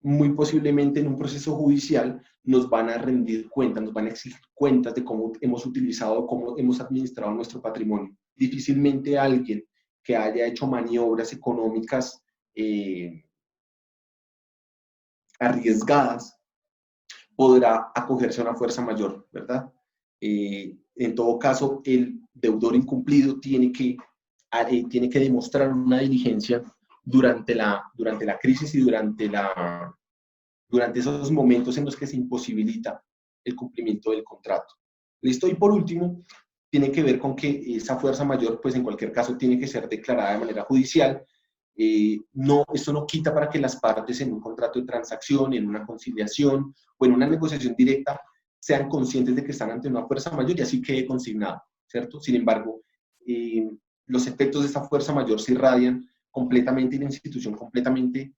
muy posiblemente en un proceso judicial nos van a rendir cuentas, nos van a exigir cuentas de cómo hemos utilizado, cómo hemos administrado nuestro patrimonio. Difícilmente alguien que haya hecho maniobras económicas arriesgadas podrá acogerse a una fuerza mayor, ¿verdad? En todo caso, el deudor incumplido tiene que demostrar una diligencia durante la crisis y durante esos momentos en los que se imposibilita el cumplimiento del contrato. ¿Listo? Y por último, tiene que ver con que esa fuerza mayor, pues en cualquier caso, tiene que ser declarada de manera judicial. Esto no quita para que las partes en un contrato de transacción, en una conciliación o en una negociación directa sean conscientes de que están ante una fuerza mayor y así quede consignado, ¿cierto? Sin embargo, los efectos de esa fuerza mayor se irradian completamente y la institución completamente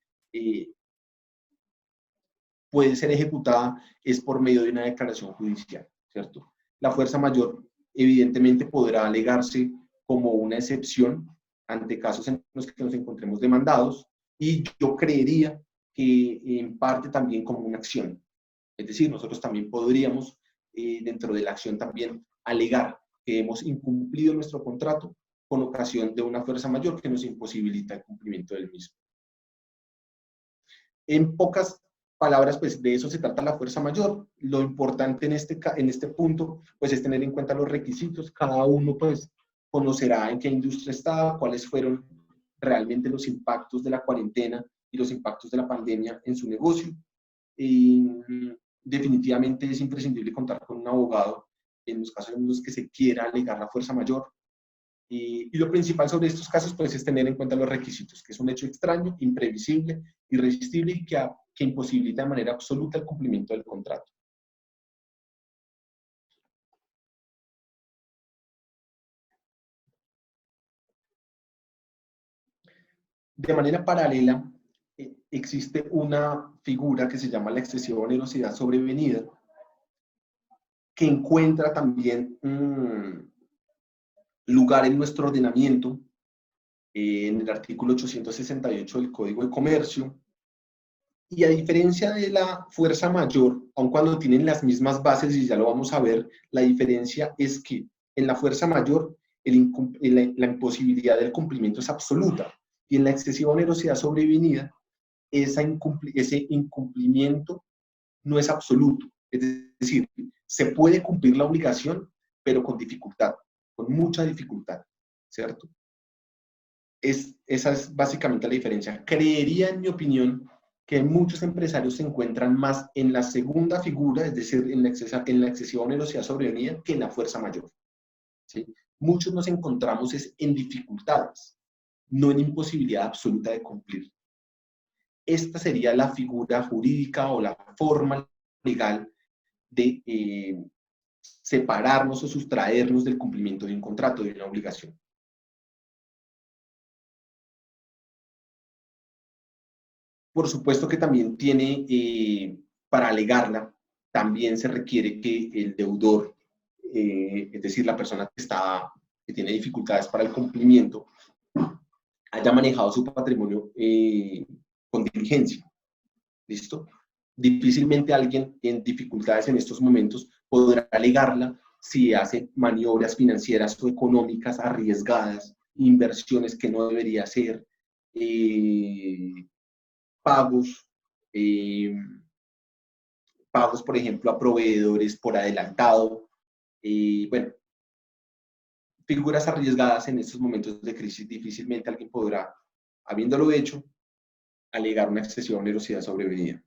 puede ser ejecutada es por medio de una declaración judicial, ¿cierto? La fuerza mayor evidentemente podrá alegarse como una excepción ante casos en los que nos encontremos demandados y yo creería que en parte también como una acción. Es decir, nosotros también podríamos dentro de la acción también alegar que hemos incumplido nuestro contrato con ocasión de una fuerza mayor que nos imposibilita el cumplimiento del mismo. En pocas palabras, pues de eso se trata la fuerza mayor. Lo importante en este punto, pues es tener en cuenta los requisitos. Cada uno, pues, conocerá en qué industria está, cuáles fueron realmente los impactos de la cuarentena y los impactos de la pandemia en su negocio. Y definitivamente es imprescindible contar con un abogado en los casos en los que se quiera alegar la fuerza mayor. Y lo principal sobre estos casos pues, es tener en cuenta los requisitos, que es un hecho extraño, imprevisible, irresistible y que imposibilita de manera absoluta el cumplimiento del contrato. De manera paralela, existe una figura que se llama la excesiva onerosidad sobrevenida, que encuentra también lugar en nuestro ordenamiento, en el artículo 868 del Código de Comercio, y a diferencia de la fuerza mayor, aun cuando tienen las mismas bases, y ya lo vamos a ver, la diferencia es que en la fuerza mayor la imposibilidad del cumplimiento es absoluta, y en la excesiva onerosidad sobrevenida, ese incumplimiento no es absoluto. Es decir, se puede cumplir la obligación, pero con dificultad, con mucha dificultad, ¿cierto? Esa es básicamente la diferencia. Creería, en mi opinión, que muchos empresarios se encuentran más en la segunda figura, es decir, en la excesiva onerosidad sobrevenida, que en la fuerza mayor. ¿Sí? Muchos nos encontramos en dificultades, no en imposibilidad absoluta de cumplir. Esta sería la figura jurídica o la forma legal de separarnos o sustraernos del cumplimiento de un contrato, de una obligación. Por supuesto que también tiene, para alegarla, también se requiere que el deudor, es decir, la persona que tiene dificultades para el cumplimiento, haya manejado su patrimonio con diligencia. ¿Listo? Difícilmente alguien en dificultades en estos momentos podrá alegarla si hace maniobras financieras o económicas arriesgadas, inversiones que no debería hacer, pagos, pagos, por ejemplo, a proveedores por adelantado. Bueno, figuras arriesgadas en estos momentos de crisis, difícilmente alguien podrá, habiéndolo hecho, alegar una excesiva onerosidad sobrevenida.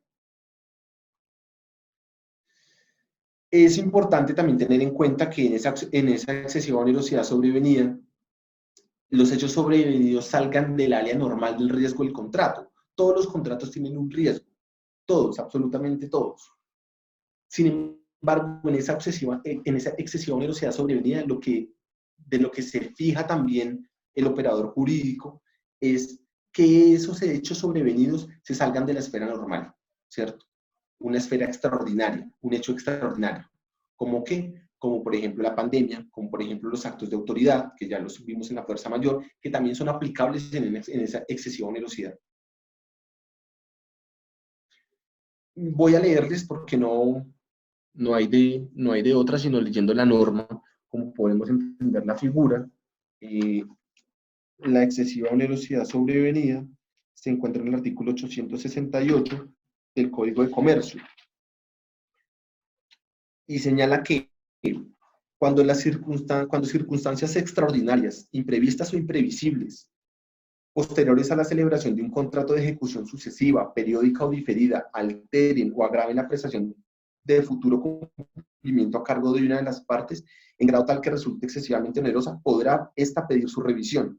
Es importante también tener en cuenta que en esa excesiva onerosidad sobrevenida, los hechos sobrevenidos salgan del área normal del riesgo del contrato. Todos los contratos tienen un riesgo, todos, absolutamente todos. Sin embargo, en esa excesiva onerosidad sobrevenida, de lo que se fija también el operador jurídico es que esos hechos sobrevenidos se salgan de la esfera normal, ¿cierto? Una esfera extraordinaria, un hecho extraordinario. ¿Cómo qué? Como por ejemplo la pandemia, como por ejemplo los actos de autoridad, que ya los vimos en la fuerza mayor, que también son aplicables en esa excesiva onerosidad. Voy a leerles porque no hay de otra, sino leyendo la norma, como podemos entender la figura. La excesiva onerosidad sobrevenida se encuentra en el artículo 868 del Código de Comercio y señala que Cuando circunstancias extraordinarias, imprevistas o imprevisibles, posteriores a la celebración de un contrato de ejecución sucesiva, periódica o diferida, alteren o agraven la prestación de futuro cumplimiento a cargo de una de las partes, en grado tal que resulte excesivamente onerosa, podrá ésta pedir su revisión.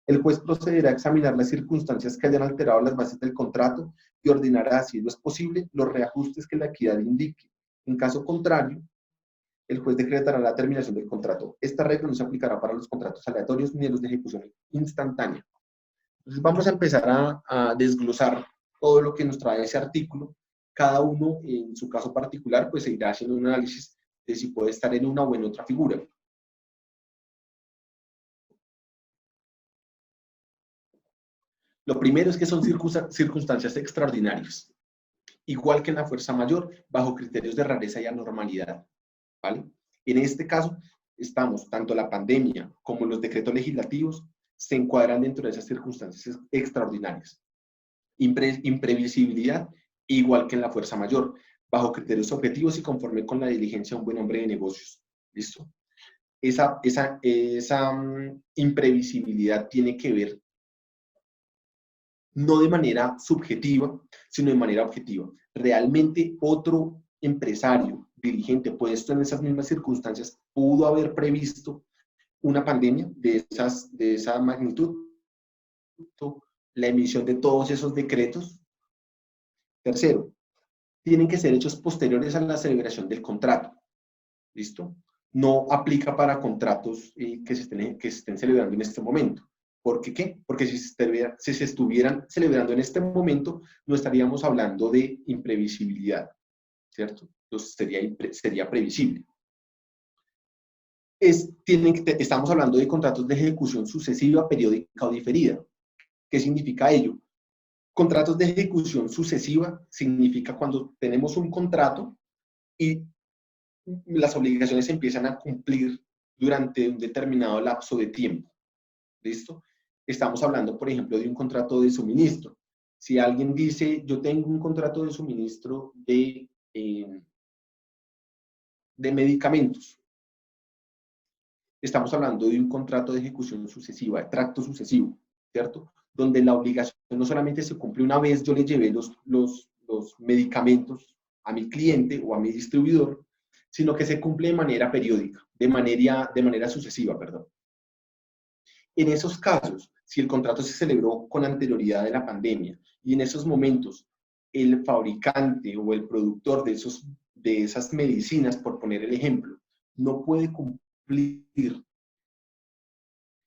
El juez procederá a examinar las circunstancias que hayan alterado las bases del contrato y ordenará, si no es posible, los reajustes que la equidad indique. En caso contrario, el juez decretará la terminación del contrato. Esta regla no se aplicará para los contratos aleatorios ni los de ejecución instantánea. Entonces vamos a empezar a desglosar todo lo que nos trae ese artículo. Cada uno, en su caso particular, pues se irá haciendo un análisis de si puede estar en una o en otra figura. Lo primero es que son circunstancias extraordinarias, igual que en la fuerza mayor, bajo criterios de rareza y anormalidad, ¿vale? En este caso, tanto la pandemia como los decretos legislativos se encuadran dentro de esas circunstancias extraordinarias. Imprevisibilidad, igual que en la fuerza mayor, bajo criterios objetivos y conforme con la diligencia de un buen hombre de negocios. ¿Listo? Esa imprevisibilidad tiene que ver no de manera subjetiva, sino de manera objetiva. Realmente otro empresario, dirigente, puesto en esas mismas circunstancias, pudo haber previsto una pandemia de esa magnitud, la emisión de todos esos decretos. Tercero, tienen que ser hechos posteriores a la celebración del contrato. ¿Listo? No aplica para contratos que se estén celebrando en este momento. ¿Por qué? ¿Qué? Porque si se estuvieran celebrando en este momento, no estaríamos hablando de imprevisibilidad, ¿cierto? Entonces sería previsible. Estamos hablando de contratos de ejecución sucesiva, periódica o diferida. ¿Qué significa ello? Contratos de ejecución sucesiva significa cuando tenemos un contrato y las obligaciones se empiezan a cumplir durante un determinado lapso de tiempo. ¿Listo? Estamos hablando, por ejemplo, de un contrato de suministro. Si alguien dice, yo tengo un contrato de suministro de medicamentos, estamos hablando de un contrato de ejecución sucesiva, de tracto sucesivo, ¿cierto? Donde la obligación no solamente se cumple una vez yo le llevé los medicamentos a mi cliente o a mi distribuidor, sino que se cumple de manera periódica, de manera sucesiva, perdón. En esos casos, si el contrato se celebró con anterioridad de la pandemia y en esos momentos el fabricante o el productor de esas medicinas, por poner el ejemplo, no puede cumplir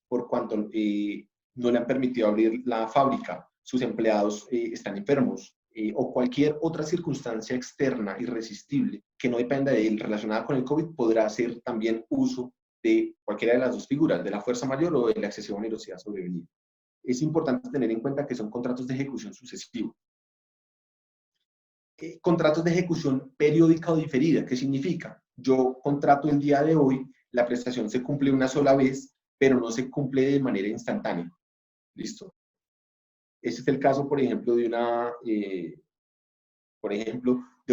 por cuanto no le han permitido abrir la fábrica, sus empleados están enfermos, o cualquier otra circunstancia externa irresistible que no dependa de él relacionada con el COVID, podrá hacer también uso de cualquiera de las dos figuras, de la fuerza mayor o de la excesiva onerosidad sobrevenida. Es importante tener en cuenta que son contratos de ejecución sucesiva. Contratos de ejecución periódica o diferida, ¿qué significa? Yo contrato el día de hoy, la prestación se cumple una sola vez, pero no se cumple de manera instantánea. ¿Listo? Ese es el caso, por ejemplo, de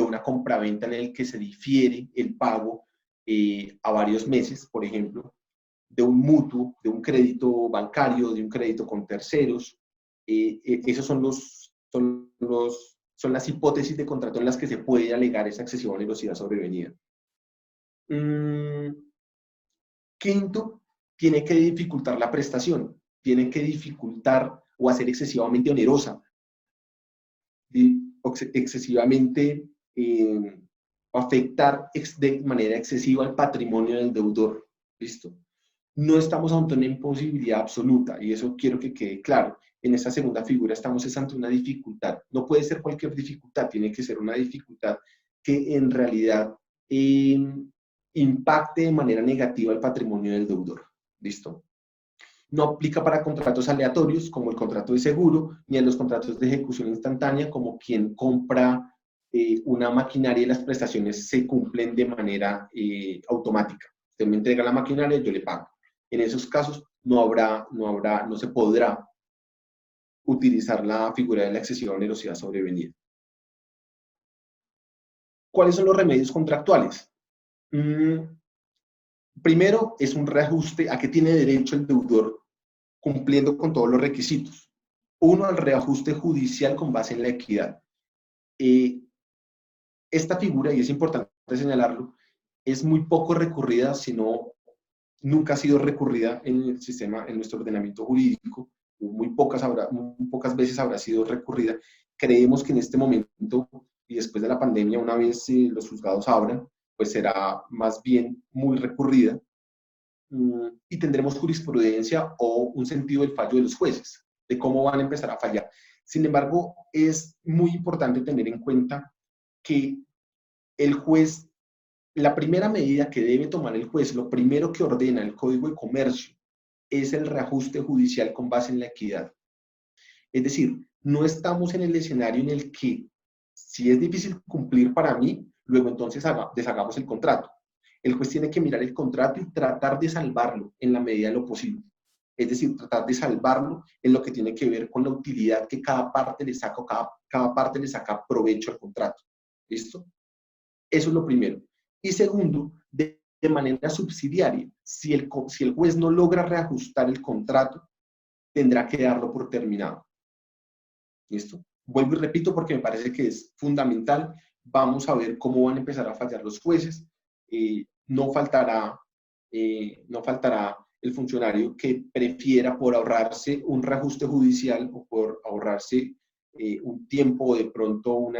una compraventa en el que se difiere el pago a varios meses, por ejemplo, de un mutuo, de un crédito bancario, de un crédito con terceros. Esos son las hipótesis de contrato en las que se puede alegar esa excesiva onerosidad sobrevenida. Quinto, tiene que dificultar la prestación, tiene que dificultar o hacer excesivamente onerosa, excesivamente afectar de manera excesiva el patrimonio del deudor. ¿Listo? No estamos ante una imposibilidad absoluta, y eso quiero que quede claro. En esta segunda figura estamos ante una dificultad. No puede ser cualquier dificultad, tiene que ser una dificultad que en realidad impacte de manera negativa el patrimonio del deudor. ¿Listo? No aplica para contratos aleatorios, como el contrato de seguro, ni a los contratos de ejecución instantánea, como quien compra una maquinaria y las prestaciones se cumplen de manera automática. Usted me entrega la maquinaria, yo le pago. En esos casos no se podrá utilizar la figura de la excesiva onerosidad sobrevenida. ¿Cuáles son los remedios contractuales? Primero, es un reajuste a que tiene derecho el deudor cumpliendo con todos los requisitos. Uno, al reajuste judicial con base en la equidad. Eh, esta figura, y es importante señalarlo, es muy poco recurrida, sino nunca ha sido recurrida en el sistema, en nuestro ordenamiento jurídico, muy pocas veces habrá sido recurrida. Creemos que en este momento y después de la pandemia, una vez los juzgados abran, pues será más bien muy recurrida y tendremos jurisprudencia o un sentido del fallo de los jueces, de cómo van a empezar a fallar. Sin embargo, es muy importante tener en cuenta que el juez, la primera medida que debe tomar el juez, lo primero que ordena el Código de Comercio, es el reajuste judicial con base en la equidad. Es decir, no estamos en el escenario en el que, si es difícil cumplir para mí, luego entonces deshagamos el contrato. El juez tiene que mirar el contrato y tratar de salvarlo en la medida de lo posible. Es decir, tratar de salvarlo en lo que tiene que ver con la utilidad que cada parte le saca, cada parte le saca provecho al contrato. ¿Listo? Eso es lo primero. Y segundo, de manera subsidiaria, si el juez no logra reajustar el contrato, tendrá que darlo por terminado. ¿Listo? Vuelvo y repito porque me parece que es fundamental. Vamos a ver cómo van a empezar a fallar los jueces. No faltará el funcionario que prefiera por ahorrarse un reajuste judicial o por ahorrarse un tiempo o de pronto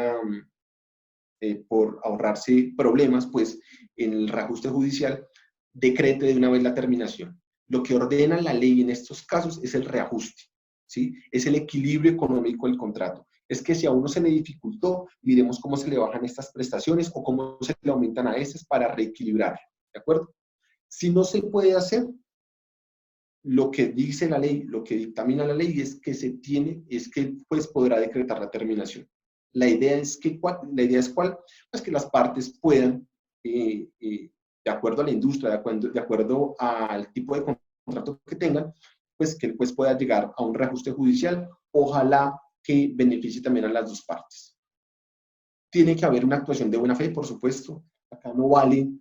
por ahorrarse problemas, pues en el reajuste judicial decrete de una vez la terminación. Lo que ordena la ley en estos casos es el reajuste, ¿sí? Es el equilibrio económico del contrato. Es que si a uno se le dificultó, miremos cómo se le bajan estas prestaciones o cómo se le aumentan a estas para reequilibrar, ¿de acuerdo? Si no se puede hacer, lo que dice la ley, lo que dictamina la ley es que el juez podrá decretar la terminación. La idea es cuál, pues que las partes puedan, de acuerdo a la industria, de acuerdo al tipo de contrato que tengan, pues que el juez pueda llegar a un reajuste judicial, ojalá que beneficie también a las dos partes. Tiene que haber una actuación de buena fe, por supuesto. Acá no vale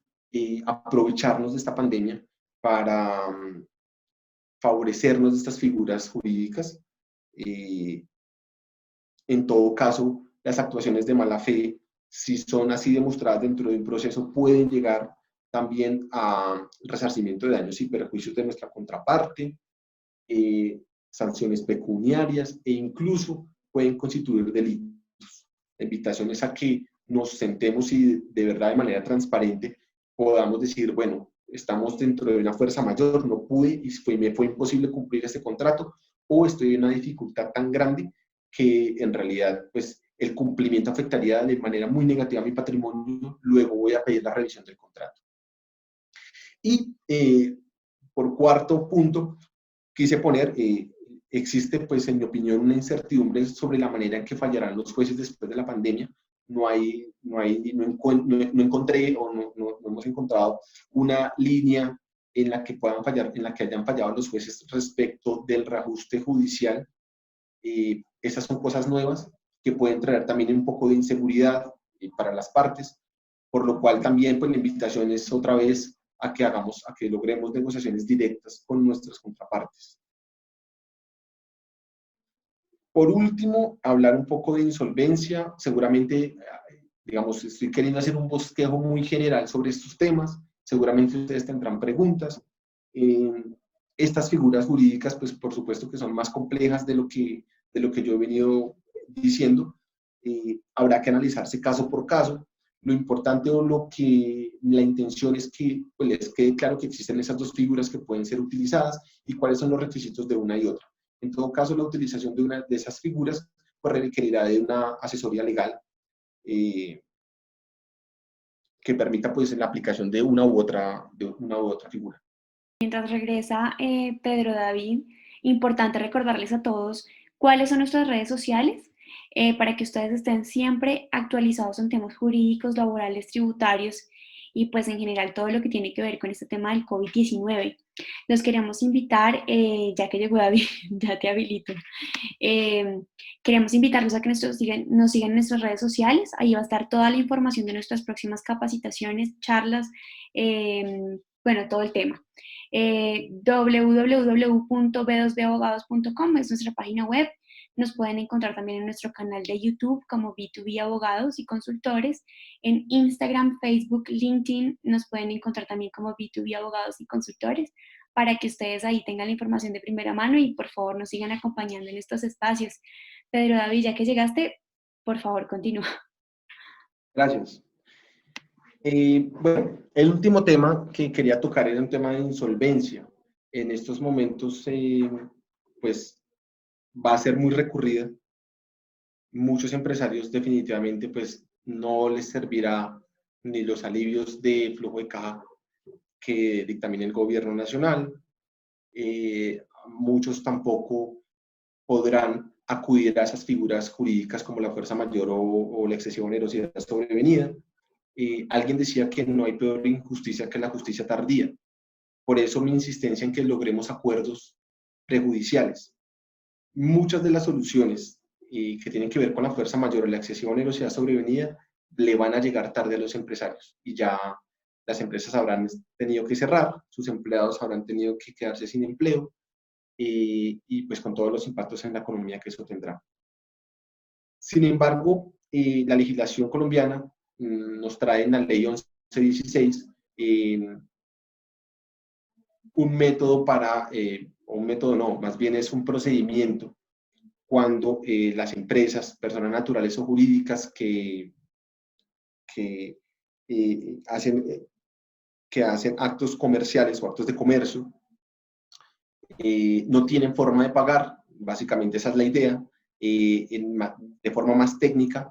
aprovecharnos de esta pandemia para favorecernos de estas figuras jurídicas. En todo caso, las actuaciones de mala fe, si son así demostradas dentro de un proceso, pueden llegar también a resarcimiento de daños y perjuicios de nuestra contraparte, sanciones pecuniarias e incluso pueden constituir delitos. La invitación es a que nos sentemos y de verdad de manera transparente podamos decir, bueno, estamos dentro de una fuerza mayor, no pude y me fue imposible cumplir este contrato o estoy en una dificultad tan grande que en realidad pues el cumplimiento afectaría de manera muy negativa a mi patrimonio, luego voy a pedir la revisión del contrato. Y por cuarto punto, quise poner, existe pues en mi opinión una incertidumbre sobre la manera en que fallarán los jueces después de la pandemia. No encontré o no hemos encontrado una línea en la que puedan fallar, en la que hayan fallado los jueces respecto del reajuste judicial. Esas son cosas nuevas que pueden traer también un poco de inseguridad para las partes, por lo cual también pues la invitación es otra vez a que logremos negociaciones directas con nuestras contrapartes. Por último, hablar un poco de insolvencia. Seguramente, digamos, estoy queriendo hacer un bosquejo muy general sobre estos temas. Seguramente ustedes tendrán preguntas. Estas figuras jurídicas, pues por supuesto que son más complejas de lo que yo he venido diciendo. Habrá que analizarse caso por caso. Lo importante o la intención es que pues, les quede claro que existen esas dos figuras que pueden ser utilizadas y cuáles son los requisitos de una y otra. En todo caso, la utilización de una de esas figuras pues, requerirá de una asesoría legal que permita pues, la aplicación de una u otra figura. Mientras regresa Pedro David, importante recordarles a todos cuáles son nuestras redes sociales para que ustedes estén siempre actualizados en temas jurídicos, laborales, tributarios y pues en general todo lo que tiene que ver con este tema del COVID-19. Los queremos invitar, ya que llegó David, ya te habilito. Queremos invitarlos a que nos sigan en nuestras redes sociales. Ahí va a estar toda la información de nuestras próximas capacitaciones, charlas, bueno, todo el tema. www.b2babogados.com es nuestra página web. Nos pueden encontrar también en nuestro canal de YouTube como B2B Abogados y Consultores. En Instagram, Facebook, LinkedIn nos pueden encontrar también como B2B Abogados y Consultores para que ustedes ahí tengan la información de primera mano y por favor nos sigan acompañando en estos espacios. Pedro David, ya que llegaste, por favor, continúa. Gracias. Bueno, el último tema que quería tocar era un tema de insolvencia. En estos momentos, pues, va a ser muy recurrida. Muchos empresarios definitivamente, pues, no les servirá ni los alivios de flujo de caja que dictamina el gobierno nacional. Muchos tampoco podrán acudir a esas figuras jurídicas como la fuerza mayor o la excesiva onerosidad sobrevenida. Alguien decía que no hay peor injusticia que la justicia tardía. Por eso mi insistencia en que logremos acuerdos prejudiciales. Muchas de las soluciones que tienen que ver con la fuerza mayor o la excesiva onerosidad sobrevenida le van a llegar tarde a los empresarios y ya las empresas habrán tenido que cerrar, sus empleados habrán tenido que quedarse sin empleo y pues con todos los impactos en la economía que eso tendrá. Sin embargo, la legislación colombiana nos trae en la ley 1116 un método para, un método no, más bien es un procedimiento cuando las empresas, personas naturales o jurídicas que, hacen, que hacen actos comerciales o actos de comercio no tienen forma de pagar, básicamente esa es la idea, de forma más técnica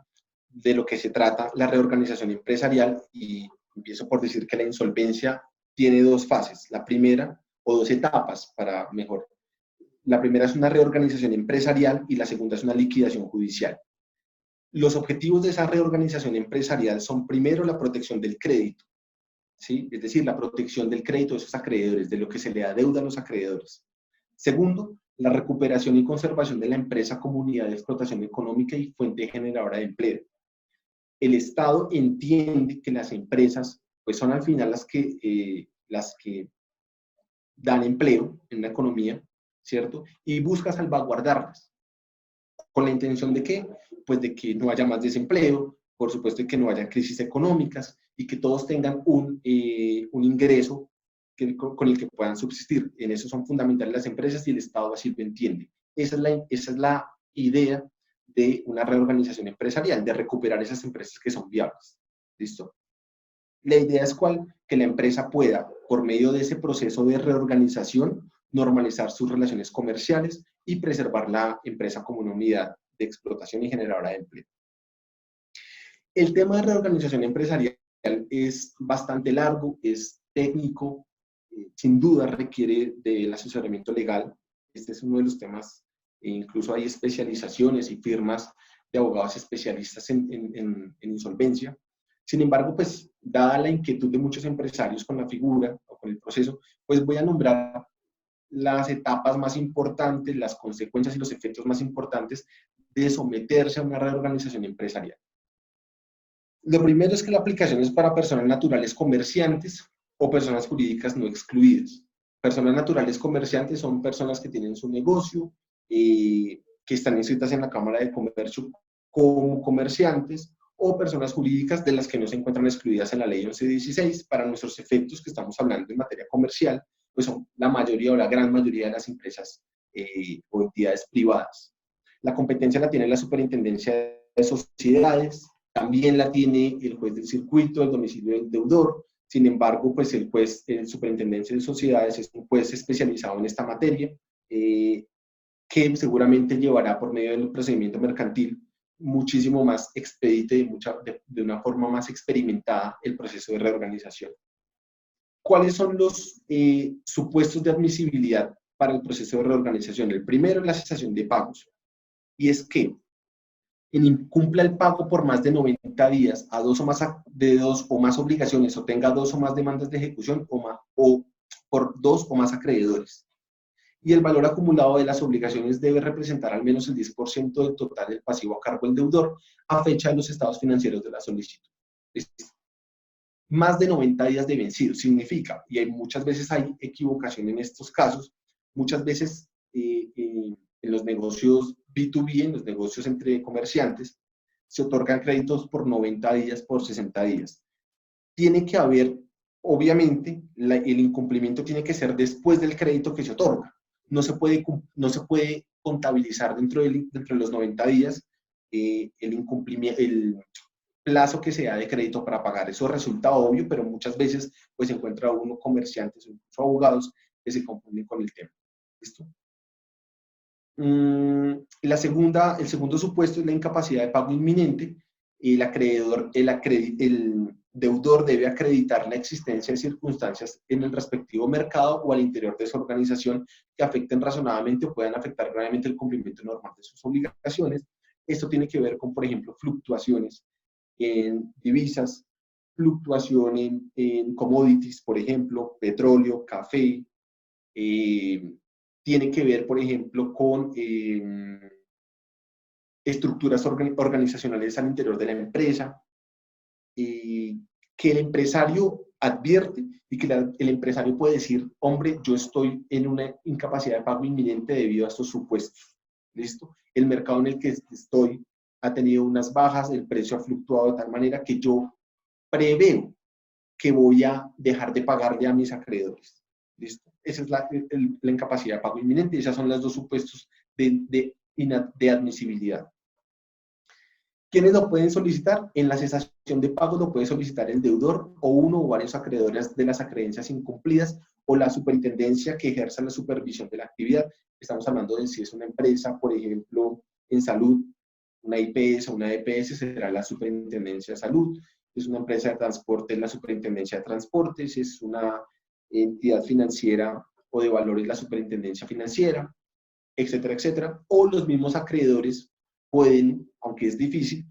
de lo que se trata la reorganización empresarial y empiezo por decir que la insolvencia tiene dos fases, la primera o dos etapas para mejor. La primera es una reorganización empresarial y la segunda es una liquidación judicial. Los objetivos de esa reorganización empresarial son primero la protección del crédito, ¿sí? Es decir, la protección del crédito de esos acreedores, de lo que se le adeuda a los acreedores. Segundo, la recuperación y conservación de la empresa como unidad de explotación económica y fuente generadora de empleo. El Estado entiende que las empresas pues son al final las que dan empleo en la economía, ¿cierto? Y busca salvaguardarlas. ¿Con la intención de qué? Pues de que no haya más desempleo, por supuesto de que no haya crisis económicas y que todos tengan un ingreso con el que puedan subsistir. En eso son fundamentales las empresas y el Estado así lo entiende. Esa es la idea de una reorganización empresarial, de recuperar esas empresas que son viables. ¿Listo? La idea es cuál, que la empresa pueda, por medio de ese proceso de reorganización, normalizar sus relaciones comerciales y preservar la empresa como una unidad de explotación y generadora de empleo. El tema de reorganización empresarial es bastante largo, es técnico, sin duda requiere del asesoramiento legal. Este es uno de los temas, incluso hay especializaciones y firmas de abogados especialistas en insolvencia. Sin embargo, pues, dada la inquietud de muchos empresarios con la figura o con el proceso, pues voy a nombrar las etapas más importantes, las consecuencias y los efectos más importantes de someterse a una reorganización empresarial. Lo primero es que la aplicación es para personas naturales comerciantes o personas jurídicas no excluidas. Personas naturales comerciantes son personas que tienen su negocio, que están inscritas en la Cámara de Comercio como comerciantes, o personas jurídicas de las que no se encuentran excluidas en la ley 1116. Para nuestros efectos que estamos hablando en materia comercial, pues son la mayoría o la gran mayoría de las empresas o entidades privadas. La competencia la tiene la Superintendencia de Sociedades, también la tiene el juez del circuito, el domicilio del deudor. Sin embargo, pues el juez de Superintendencia de Sociedades es un juez especializado en esta materia, que seguramente llevará por medio del procedimiento mercantil muchísimo más expedito y de una forma más experimentada el proceso de reorganización. ¿Cuáles son los supuestos de admisibilidad para el proceso de reorganización? El primero es la cesación de pagos, y es que quien incumpla el pago por más de 90 días de dos o más obligaciones o tenga dos o más demandas de ejecución o por dos o más acreedores. Y el valor acumulado de las obligaciones debe representar al menos el 10% del total del pasivo a cargo del deudor a fecha de los estados financieros de la solicitud. más de 90 días de vencido. Significa, y muchas veces hay equivocación en estos casos, muchas veces en los negocios B2B, en los negocios entre comerciantes, se otorgan créditos por 90 días, por 60 días. Tiene que haber, obviamente, el incumplimiento tiene que ser después del crédito que se otorga. No se puede contabilizar dentro de los 90 días el incumplimiento, el plazo que se da de crédito para pagar. Eso resulta obvio, pero muchas veces pues se encuentra uno comerciantes o incluso abogados que se confunden con el tema. ¿Listo? El segundo supuesto es la incapacidad de pago inminente. El deudor debe acreditar la existencia de circunstancias en el respectivo mercado o al interior de su organización que afecten razonablemente o puedan afectar gravemente el cumplimiento normal de sus obligaciones. Esto tiene que ver con, por ejemplo, fluctuaciones en divisas, fluctuación en commodities, por ejemplo, petróleo, café. Tiene que ver, por ejemplo, con estructuras organizacionales al interior de la empresa, que el empresario advierte y que el empresario puede decir, hombre, yo estoy en una incapacidad de pago inminente debido a estos supuestos. ¿Listo? El mercado en el que estoy ha tenido unas bajas, el precio ha fluctuado de tal manera que yo preveo que voy a dejar de pagarle a mis acreedores. ¿Listo? Esa es la incapacidad de pago inminente. Esos son los dos supuestos de admisibilidad. ¿Quiénes lo pueden solicitar? En la cesación de pago lo puede solicitar el deudor o uno o varios acreedores de las acreencias incumplidas o la superintendencia que ejerza la supervisión de la actividad. Estamos hablando de si es una empresa, por ejemplo, en salud, una IPS o una EPS será la superintendencia de salud. Es una empresa de transporte, la superintendencia de transportes. Es una entidad financiera o de valores, la superintendencia financiera, etcétera, etcétera. O los mismos acreedores pueden, aunque es difícil,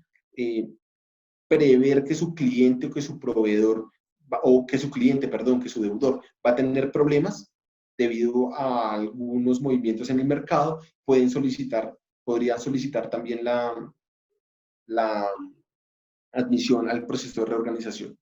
prever que su cliente o que su proveedor, o que su cliente, perdón, que su deudor va a tener problemas debido a algunos movimientos en el mercado, podrían solicitar también la admisión al proceso de reorganización.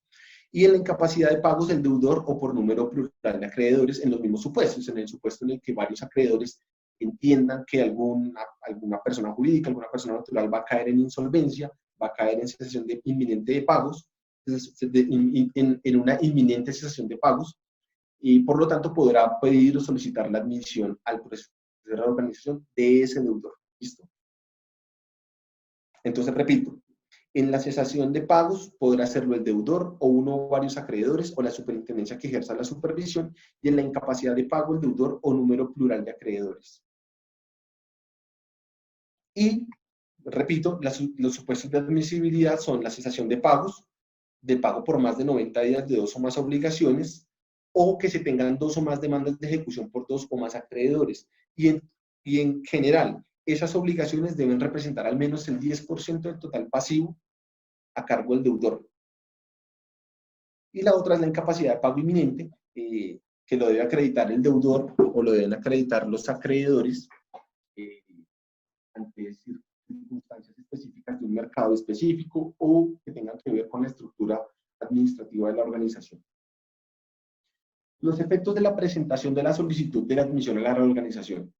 Y en la incapacidad de pagos del deudor o por número plural de acreedores en los mismos supuestos, en el supuesto en el que varios acreedores entiendan que alguna persona jurídica, alguna persona natural va a caer en insolvencia, va a caer en cesación inminente de pagos, en una inminente cesación de pagos, y por lo tanto podrá pedir o solicitar la admisión al proceso de reorganización de ese deudor. ¿Listo? Entonces, repito, en la cesación de pagos podrá hacerlo el deudor o uno o varios acreedores o la superintendencia que ejerza la supervisión, y en la incapacidad de pago el deudor o número plural de acreedores. Y, repito, los supuestos de admisibilidad son la cesación de pagos, de pago por más de 90 días de dos o más obligaciones, o que se tengan dos o más demandas de ejecución por dos o más acreedores. Y en general, esas obligaciones deben representar al menos el 10% del total pasivo a cargo del deudor. Y la otra es la incapacidad de pago inminente, que lo debe acreditar el deudor o lo deben acreditar los acreedores ante circunstancias específicas de un mercado específico o que tengan que ver con la estructura administrativa de la organización. Los efectos de la presentación de la solicitud de la admisión a la reorganización.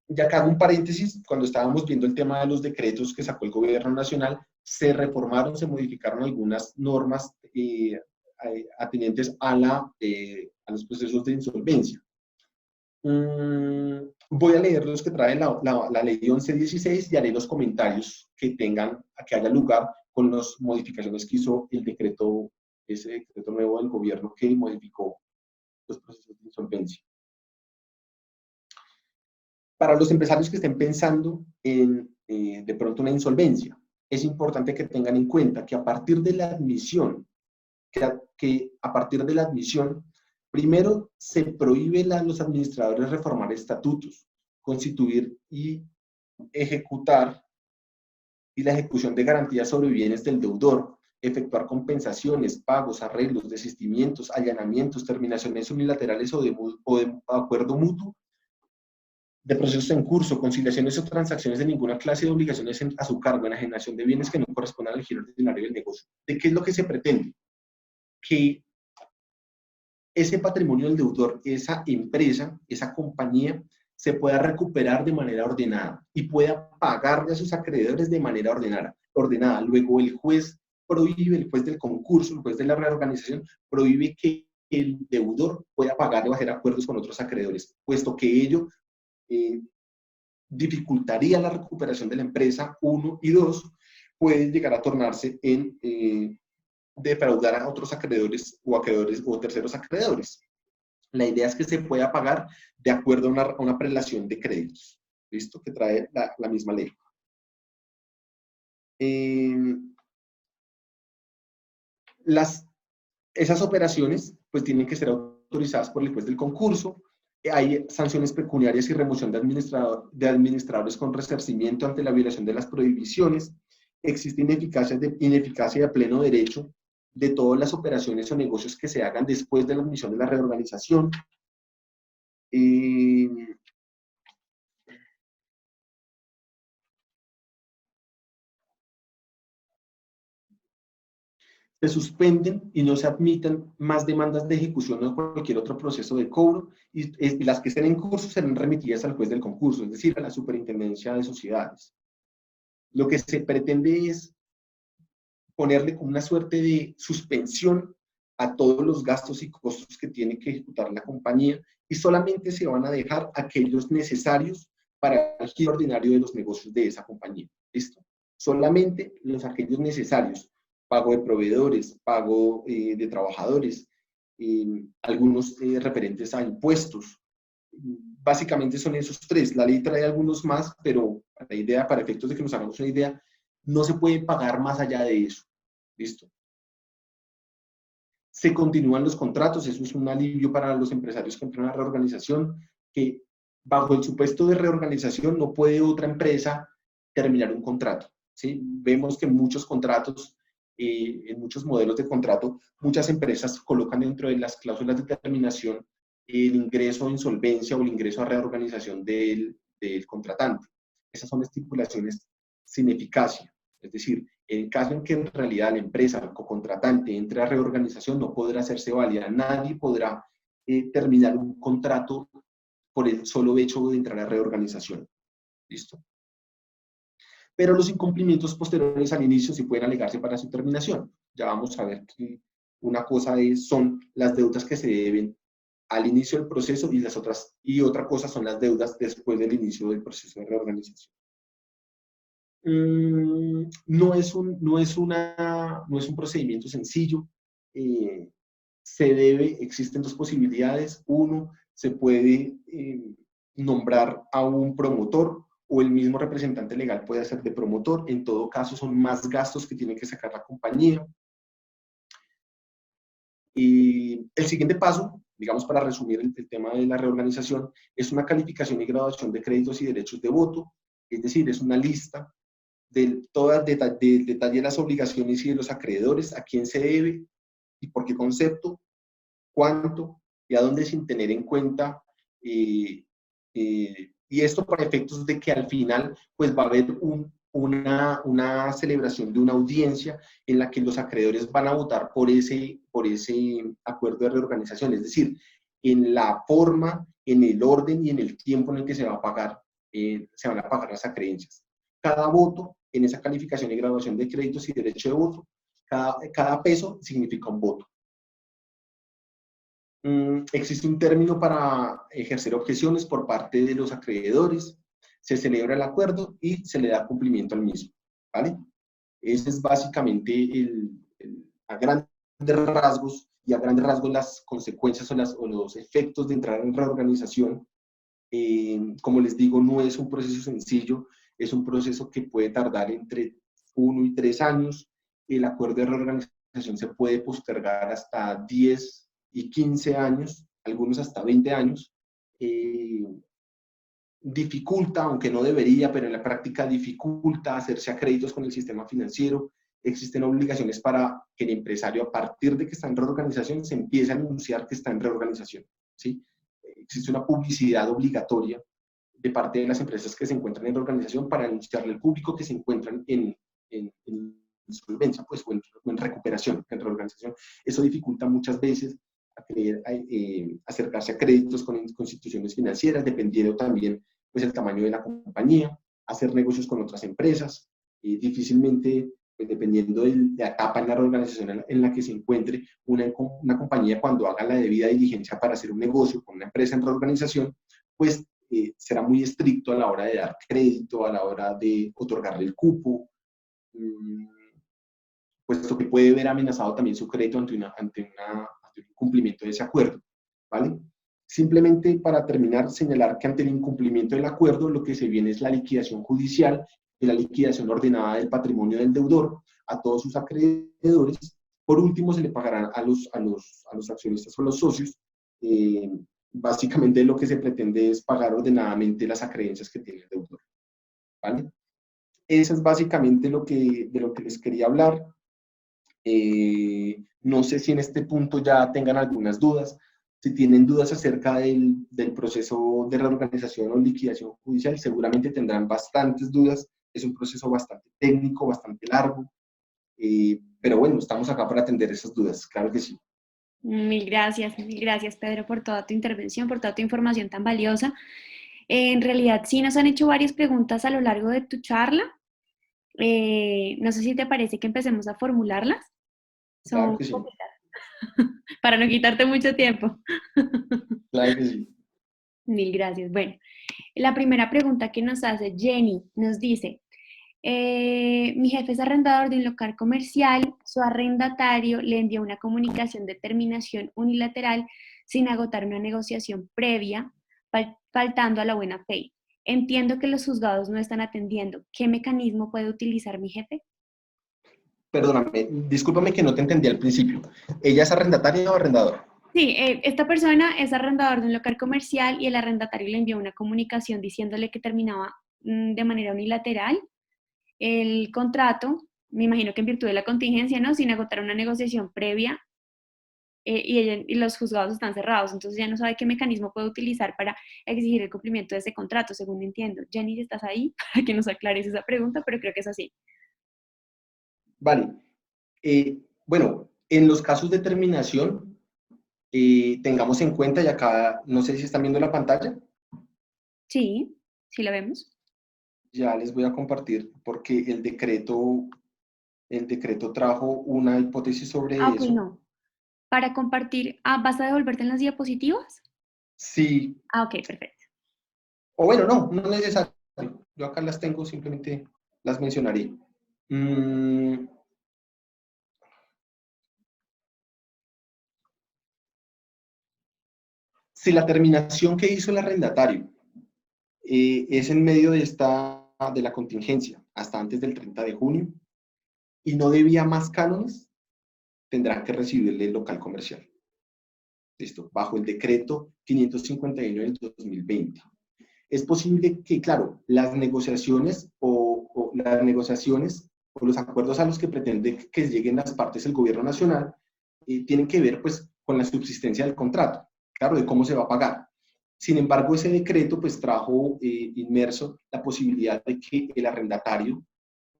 Ya que hago un paréntesis, cuando estábamos viendo el tema de los decretos que sacó el gobierno nacional, se reformaron, se modificaron algunas normas atinentes a los procesos de insolvencia. Voy a leer los que trae la ley 1116 y haré los comentarios que haya lugar con las modificaciones que hizo ese decreto nuevo del gobierno que modificó los procesos de insolvencia. Para los empresarios que estén pensando en de pronto una insolvencia, es importante que tengan en cuenta que a partir de la admisión, primero se prohíbe a los administradores reformar estatutos, constituir y ejecutar y la ejecución de garantías sobre bienes del deudor, efectuar compensaciones, pagos, arreglos, desistimientos, allanamientos, terminaciones unilaterales o de acuerdo mutuo de procesos en curso, conciliaciones o transacciones de ninguna clase de obligaciones a su cargo, enajenación de bienes que no correspondan al giro ordinario del negocio. ¿De qué es lo que se pretende? Que ese patrimonio del deudor, esa empresa, esa compañía, se pueda recuperar de manera ordenada y pueda pagarle a sus acreedores de manera ordenada. Luego el juez prohíbe, el juez del concurso, el juez de la reorganización, prohíbe que el deudor pueda pagarle o hacer acuerdos con otros acreedores, puesto que ello dificultaría la recuperación de la empresa, uno, y dos, puede llegar a tornarse en defraudar a otros acreedores o terceros acreedores. La idea es que se pueda pagar de acuerdo a una prelación de créditos, ¿listo? Que trae la misma ley. Esas operaciones pues tienen que ser autorizadas por el juez del concurso. Hay sanciones pecuniarias y remoción de administradores con resarcimiento ante la violación de las prohibiciones. Existe ineficacia de pleno derecho de todas las operaciones o negocios que se hagan después de la admisión de la reorganización. Se suspenden y no se admiten más demandas de ejecución o cualquier otro proceso de cobro, y las que estén en curso serán remitidas al juez del concurso, es decir, a la Superintendencia de Sociedades. Lo que se pretende es ponerle como una suerte de suspensión a todos los gastos y costos que tiene que ejecutar la compañía, y solamente se van a dejar aquellos necesarios para el giro ordinario de los negocios de esa compañía. ¿Listo? Solamente aquellos necesarios: pago de proveedores, pago de trabajadores, algunos referentes a impuestos. Básicamente son esos tres. La ley trae algunos más, pero la idea, para efectos de que nos hagamos una idea, no se puede pagar más allá de eso. ¿Listo? Se continúan los contratos. Eso es un alivio para los empresarios que entran a la reorganización, que bajo el supuesto de reorganización no puede otra empresa terminar un contrato. ¿Sí? Vemos que en muchos contratos, en muchos modelos de contrato, muchas empresas colocan dentro de las cláusulas de terminación el ingreso a insolvencia o el ingreso a reorganización del contratante. Esas son estipulaciones sin eficacia. Es decir, en el caso en que en realidad la empresa, el cocontratante, entre a reorganización, no podrá hacerse válida. Nadie podrá terminar un contrato por el solo hecho de entrar a reorganización. ¿Listo? Pero los incumplimientos posteriores al inicio sí pueden alegarse para su terminación. Ya vamos a ver que una cosa son las deudas que se deben al inicio del proceso, y otra cosa son las deudas después del inicio del proceso de reorganización. No es un procedimiento sencillo. Existen dos posibilidades. Uno, se puede nombrar a un promotor, o el mismo representante legal puede hacer de promotor. En todo caso, son más gastos que tiene que sacar la compañía. Y el siguiente paso, digamos, para resumir el tema de la reorganización, es una calificación y graduación de créditos y derechos de voto. Es decir, es una lista del detalle de las obligaciones y de los acreedores, a quién se debe y por qué concepto, cuánto y a dónde, sin tener en cuenta, y esto para efectos de que al final pues va a haber una celebración de una audiencia en la que los acreedores van a votar por ese acuerdo de reorganización, es decir, en la forma, en el orden y en el tiempo en el que se van a pagar las acreencias. Cada voto en esa calificación y graduación de créditos y derecho de voto, cada peso significa un voto. Existe un término para ejercer objeciones por parte de los acreedores, se celebra el acuerdo y se le da cumplimiento al mismo, ¿vale? Ese es básicamente a grandes rasgos las consecuencias o los efectos de entrar en reorganización. Como les digo, no es un proceso sencillo, es un proceso que puede tardar entre 1 y 3 años. El acuerdo de reorganización se puede postergar hasta 10 y 15 años, algunos hasta 20 años. Dificulta, aunque no debería, pero en la práctica dificulta hacerse a créditos con el sistema financiero. Existen obligaciones para que el empresario, a partir de que está en reorganización, se empiece a anunciar que está en reorganización, ¿sí? Existe una publicidad obligatoria de parte de las empresas que se encuentran en la organización para anunciarle al público que se encuentran en insolvencia, pues, o en recuperación, en reorganización. Eso dificulta muchas veces acercarse a créditos con instituciones financieras, dependiendo también pues, el tamaño de la compañía, hacer negocios con otras empresas. Difícilmente, pues, dependiendo de la etapa en la reorganización en la que se encuentre, una compañía cuando haga la debida diligencia para hacer un negocio con una empresa en reorganización, pues será muy estricto a la hora de dar crédito, a la hora de otorgarle el cupo, puesto que puede ver amenazado también su crédito ante un incumplimiento de ese acuerdo, ¿vale? Simplemente para terminar, señalar que ante el incumplimiento del acuerdo, lo que se viene es la liquidación judicial y la liquidación ordenada del patrimonio del deudor a todos sus acreedores. Por último, se le pagarán a los accionistas o a los socios. Básicamente lo que se pretende es pagar ordenadamente las acreencias que tiene el deudor, ¿vale? Eso es básicamente de lo que les quería hablar. No sé si en este punto ya tengan algunas dudas. Si tienen dudas acerca del proceso de reorganización o liquidación judicial, seguramente tendrán bastantes dudas. Es un proceso bastante técnico, bastante largo. Pero bueno, estamos acá para atender esas dudas, claro que sí. Mil gracias, Pedro, por toda tu intervención, por toda tu información tan valiosa. En realidad, sí nos han hecho varias preguntas a lo largo de tu charla. No sé si te parece que empecemos a formularlas. Claro Son que sí, poquitas, para no quitarte mucho tiempo. claro que sí. Mil gracias. Bueno, la primera pregunta que nos hace Jenny nos dice, mi jefe es arrendador de un local comercial, su arrendatario le envió una comunicación de terminación unilateral sin agotar una negociación previa, faltando a la buena fe. Entiendo que los juzgados no están atendiendo. ¿Qué mecanismo puede utilizar mi jefe? Perdóname, discúlpame que no te entendí al principio. ¿Ella es arrendataria o arrendador? Sí, esta persona es arrendador de un local comercial y el arrendatario le envió una comunicación diciéndole que terminaba de manera unilateral el contrato, me imagino que en virtud de la contingencia, ¿no? Sin agotar una negociación previa y los juzgados están cerrados, entonces ya no sabe qué mecanismo puede utilizar para exigir el cumplimiento de ese contrato, según entiendo. Jenny, ¿estás ahí? Para que nos aclares esa pregunta, pero creo que es así. Vale. Bueno, en los casos de terminación, tengamos en cuenta, y acá no sé si están viendo la pantalla, Sí, sí la vemos. ya les voy a compartir porque el decreto trajo una hipótesis Ah, sobre ok, eso. no. Para compartir, ¿vas a devolverte en las diapositivas? Sí, Ah, ok, perfecto. o bueno, no es necesario. Yo acá las tengo, simplemente las mencionaré. Mm, si la terminación que hizo el arrendatario es en medio de la contingencia, hasta antes del 30 de junio, y no debía más cánones, tendrá que recibirle el local comercial. ¿Listo? Bajo el decreto 551 del 2020. Es posible que, claro, las negociaciones o los acuerdos a los que pretende que lleguen las partes del gobierno nacional tienen que ver pues con la subsistencia del contrato, claro, de cómo se va a pagar. Sin embargo, ese decreto pues trajo inmerso la posibilidad de que el arrendatario,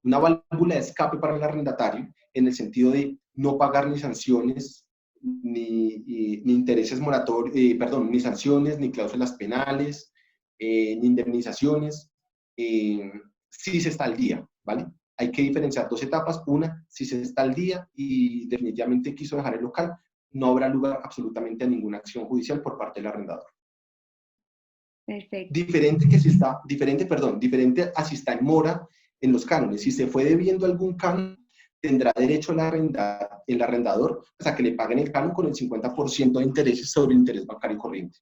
una válvula de escape para el arrendatario, en el sentido de no pagar ni sanciones, ni intereses moratorios, ni sanciones, ni cláusulas penales, ni indemnizaciones, si se está al día, ¿vale? Hay que diferenciar dos etapas. Una, si se está al día y definitivamente quiso dejar el local, no habrá lugar absolutamente a ninguna acción judicial por parte del arrendador. Perfecto. Diferente a si está en mora en los cánones. Si se fue debiendo algún canon, tendrá derecho el arrendador a que le paguen el canon con el 50% de intereses sobre el interés bancario corriente.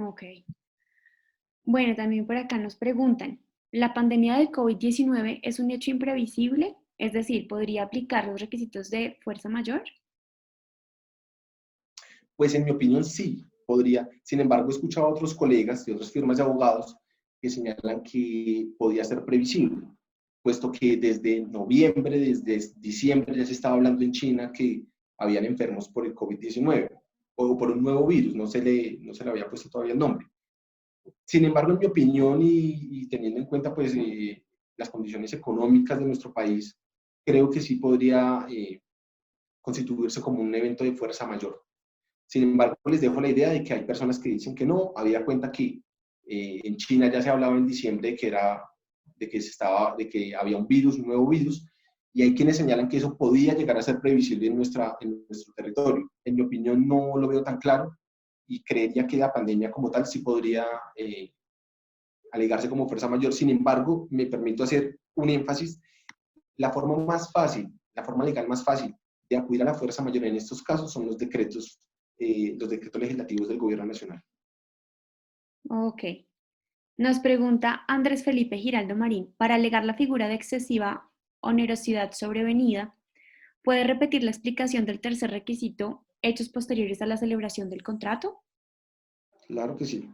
Ok. Bueno, también por acá nos preguntan, ¿la pandemia del COVID-19 es un hecho imprevisible? Es decir, ¿podría aplicar los requisitos de fuerza mayor? Pues en mi opinión sí, podría. Sin embargo, he escuchado a otros colegas de otras firmas de abogados que señalan que podía ser previsible, puesto que desde noviembre, desde diciembre ya se estaba hablando en China que habían enfermos por el COVID-19 o por un nuevo virus, no se le había puesto todavía el nombre. Sin embargo, en mi opinión y teniendo en cuenta pues, las condiciones económicas de nuestro país, creo que sí podría constituirse como un evento de fuerza mayor. Sin embargo, les dejo la idea de que hay personas que dicen que no, había cuenta que en China ya se hablaba en diciembre de que había un virus, un nuevo virus, y hay quienes señalan que eso podía llegar a ser previsible en nuestro territorio. En mi opinión, no lo veo tan claro y creería que la pandemia como tal sí podría alegarse como fuerza mayor. Sin embargo, me permito hacer un énfasis: la forma más fácil, la forma legal más fácil de acudir a la fuerza mayor en estos casos son los decretos legislativos del gobierno nacional. Ok. Nos pregunta Andrés Felipe Giraldo Marín, para alegar la figura de excesiva onerosidad sobrevenida, ¿puede repetir la explicación del tercer requisito, hechos posteriores a la celebración del contrato? Claro que sí.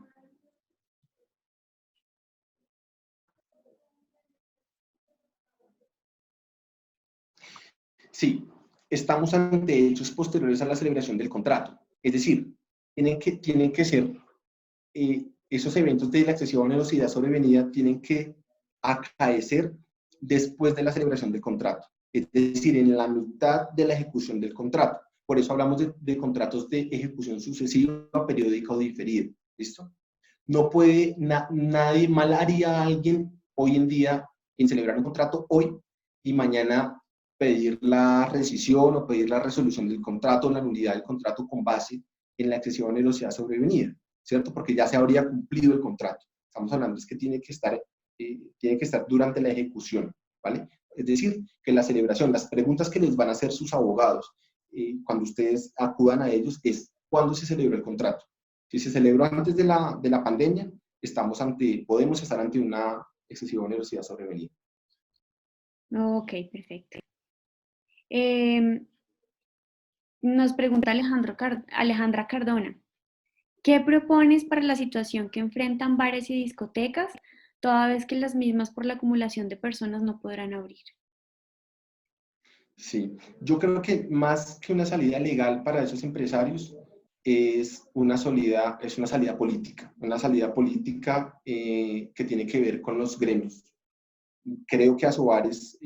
Sí, estamos ante hechos posteriores a la celebración del contrato. Es decir, tienen que ser esos eventos de la excesiva onerosidad sobrevenida tienen que acaecer después de la celebración del contrato, es decir, en la mitad de la ejecución del contrato. Por eso hablamos de contratos de ejecución sucesiva, periódica o diferida. ¿Listo? No puede, nadie mal haría a alguien hoy en día en celebrar un contrato hoy y mañana pedir la rescisión o pedir la resolución del contrato, la nulidad del contrato con base en la excesiva onerosidad sobrevenida, ¿cierto? Porque ya se habría cumplido el contrato. Estamos hablando es que tiene que estar durante la ejecución, ¿vale? Es decir, que la celebración, las preguntas que les van a hacer sus abogados cuando ustedes acudan a ellos es: ¿cuándo se celebró el contrato? Si se celebró antes de la pandemia, podemos estar ante una excesiva onerosidad sobrevenida. Ok, perfecto. Em, Nos pregunta Alejandra Cardona, ¿qué propones para la situación que enfrentan bares y discotecas, toda vez que las mismas por la acumulación de personas no podrán abrir? Sí, yo creo que más que una salida legal para esos empresarios, es una salida política que tiene que ver con los gremios. Creo que Asobares,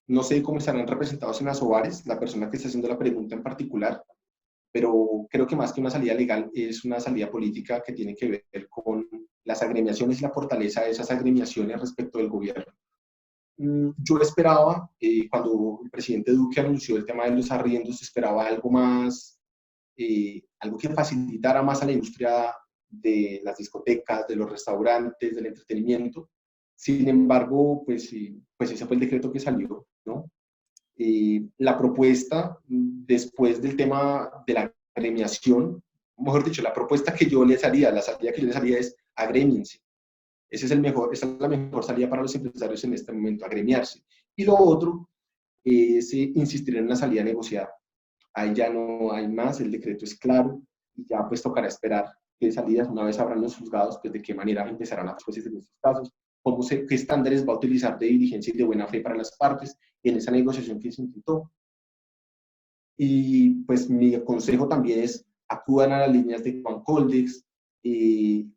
no sé cómo estarán representados en Asobares, la persona que está haciendo la pregunta en particular, pero creo que más que una salida legal es una salida política que tiene que ver con las agremiaciones y la fortaleza de esas agremiaciones respecto del gobierno. Yo esperaba, cuando el presidente Duque anunció el tema de los arriendos, esperaba algo más, algo que facilitara más a la industria de las discotecas, de los restaurantes, del entretenimiento. Sin embargo, pues ese fue el decreto que salió, ¿no? La propuesta, después del tema de la agremiación, mejor dicho, la propuesta que yo les haría, la salida que yo les haría es: agremiense. Esa es la mejor salida para los empresarios en este momento, agremiarse. Y lo otro es insistir en una salida negociada. Ahí ya no hay más, el decreto es claro y ya pues tocará esperar qué salidas, una vez abran los juzgados, pues de qué manera empezarán a jueces en estos casos, qué estándares va a utilizar de diligencia y de buena fe para las partes en esa negociación que se intentó. Y pues mi consejo también es: acudan a las líneas de Coldex,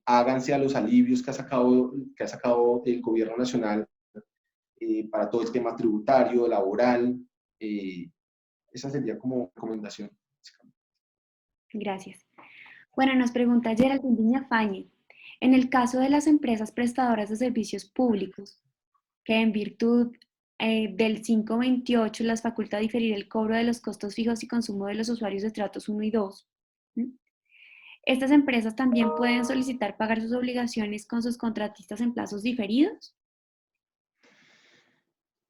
háganse a los alivios que ha sacado el gobierno nacional para todo el tema tributario, laboral. Eh, Esa sería como recomendación. Gracias. Bueno, nos pregunta Geraldine Viñafañe, en el caso de las empresas prestadoras de servicios públicos, que en virtud del 528 las faculta diferir el cobro de los costos fijos y consumo de los usuarios de estratos 1 y 2, ¿m? ¿Estas empresas también pueden solicitar pagar sus obligaciones con sus contratistas en plazos diferidos?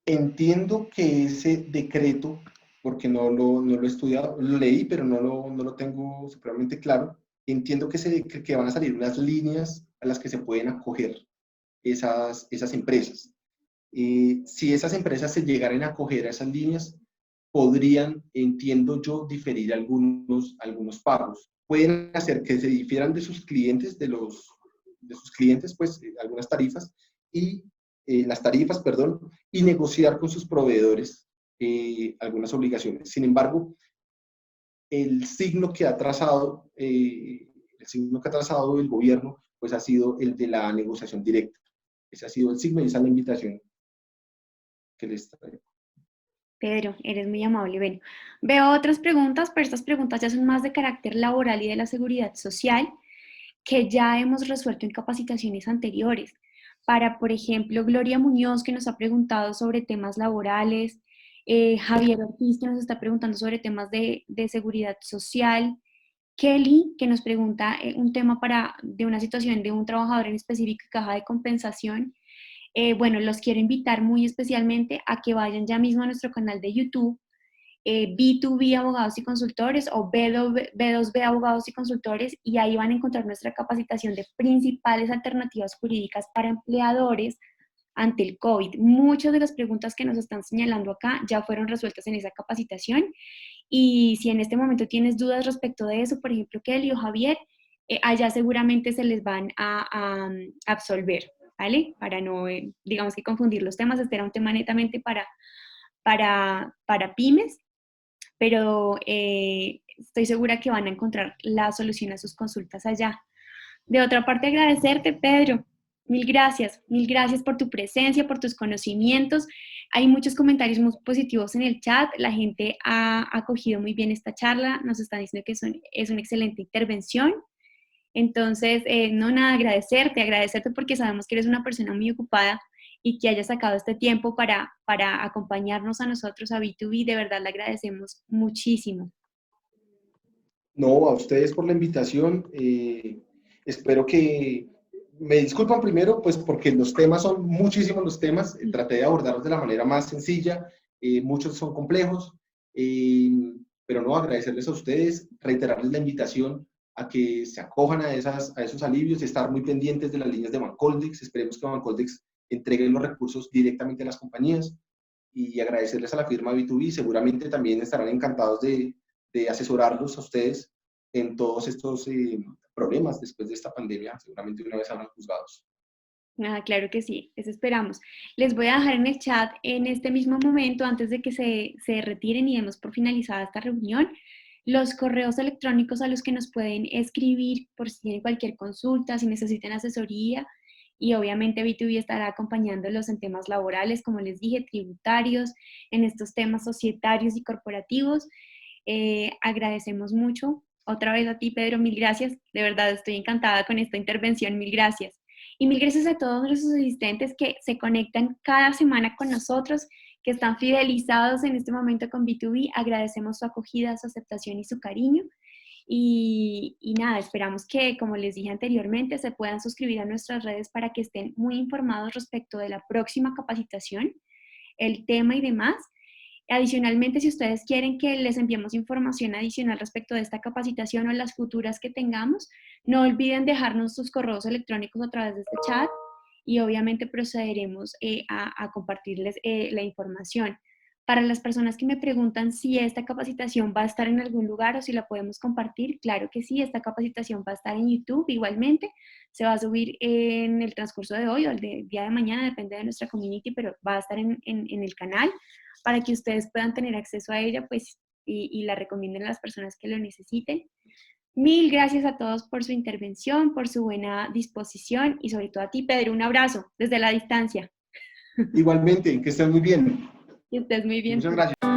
Entiendo que ese decreto, porque no lo he estudiado, lo leí, pero no lo tengo supremamente claro. Entiendo que van a salir unas líneas a las que se pueden acoger esas empresas. Si esas empresas se llegaran a acoger a esas líneas, podrían, entiendo yo, diferir algunos pagos. Pueden hacer que se difieran de sus clientes, de sus clientes, pues algunas tarifas, y las tarifas, perdón, y negociar con sus proveedores algunas obligaciones. Sin embargo, el signo que ha trazado el gobierno pues ha sido el de la negociación directa. Ese ha sido el signo y esa es la invitación que les traigo. Pedro, eres muy amable. Bueno, veo otras preguntas, pero estas preguntas ya son más de carácter laboral y de la seguridad social, que ya hemos resuelto en capacitaciones anteriores. Para, por ejemplo, Gloria Muñoz, que nos ha preguntado sobre temas laborales, Javier Ortiz, que nos está preguntando sobre temas de seguridad social, Kelly, que nos pregunta un tema de una situación de un trabajador en específico y caja de compensación. Bueno, los quiero invitar muy especialmente a que vayan ya mismo a nuestro canal de YouTube, B2B Abogados y Consultores o B2B Abogados y Consultores, y ahí van a encontrar nuestra capacitación de principales alternativas jurídicas para empleadores ante el COVID. Muchas de las preguntas que nos están señalando acá ya fueron resueltas en esa capacitación, y si en este momento tienes dudas respecto de eso, por ejemplo, Kelly o Javier, allá seguramente se les van a absolver, ¿vale? Para no, digamos que confundir los temas. Este era un tema netamente para pymes, pero estoy segura que van a encontrar la solución a sus consultas allá. De otra parte, agradecerte, Pedro. Mil gracias por tu presencia, por tus conocimientos. Hay muchos comentarios muy positivos en el chat. La gente ha acogido muy bien esta charla. Nos están diciendo que es una excelente intervención. Entonces, no, nada, agradecerte porque sabemos que eres una persona muy ocupada y que hayas sacado este tiempo para acompañarnos a nosotros, a B2B. De verdad, le agradecemos muchísimo. No, a ustedes por la invitación. Espero que me disculpan primero, pues porque los temas son muchísimos los temas. Traté de abordarlos de la manera más sencilla. Muchos son complejos, pero no, agradecerles a ustedes, reiterarles la invitación a que se acojan a esos alivios, estar muy pendientes de las líneas de Bancoldex. Esperemos que Bancoldex entregue los recursos directamente a las compañías, y agradecerles a la firma B2B. Seguramente también estarán encantados de asesorarlos a ustedes en todos estos problemas después de esta pandemia. Seguramente una vez habrán juzgados. Ah, claro que sí, eso esperamos. Les voy a dejar en el chat en este mismo momento, antes de que se retiren y demos por finalizada esta reunión, los correos electrónicos a los que nos pueden escribir por si tienen cualquier consulta, si necesitan asesoría, y obviamente B2B estará acompañándolos en temas laborales, como les dije, tributarios, en estos temas societarios y corporativos. Agradecemos mucho. Otra vez a ti, Pedro, mil gracias. De verdad, estoy encantada con esta intervención. Mil gracias. Y mil gracias a todos nuestros asistentes que se conectan cada semana con nosotros, que están fidelizados en este momento con B2B. Agradecemos su acogida, su aceptación y su cariño. Y nada, esperamos que, como les dije anteriormente, se puedan suscribir a nuestras redes para que estén muy informados respecto de la próxima capacitación, el tema y demás. Adicionalmente, si ustedes quieren que les enviemos información adicional respecto de esta capacitación o las futuras que tengamos, no olviden dejarnos sus correos electrónicos a través de este chat, y obviamente procederemos a compartirles la información. Para las personas que me preguntan si esta capacitación va a estar en algún lugar o si la podemos compartir, claro que sí, esta capacitación va a estar en YouTube igualmente, se va a subir en el transcurso de hoy o el día de mañana, depende de nuestra community, pero va a estar en el canal para que ustedes puedan tener acceso a ella, pues, y la recomienden a las personas que lo necesiten. Mil gracias a todos por su intervención, por su buena disposición, y sobre todo a ti, Pedro, un abrazo desde la distancia. Igualmente, que estén muy bien. Que estés muy bien. Muchas gracias.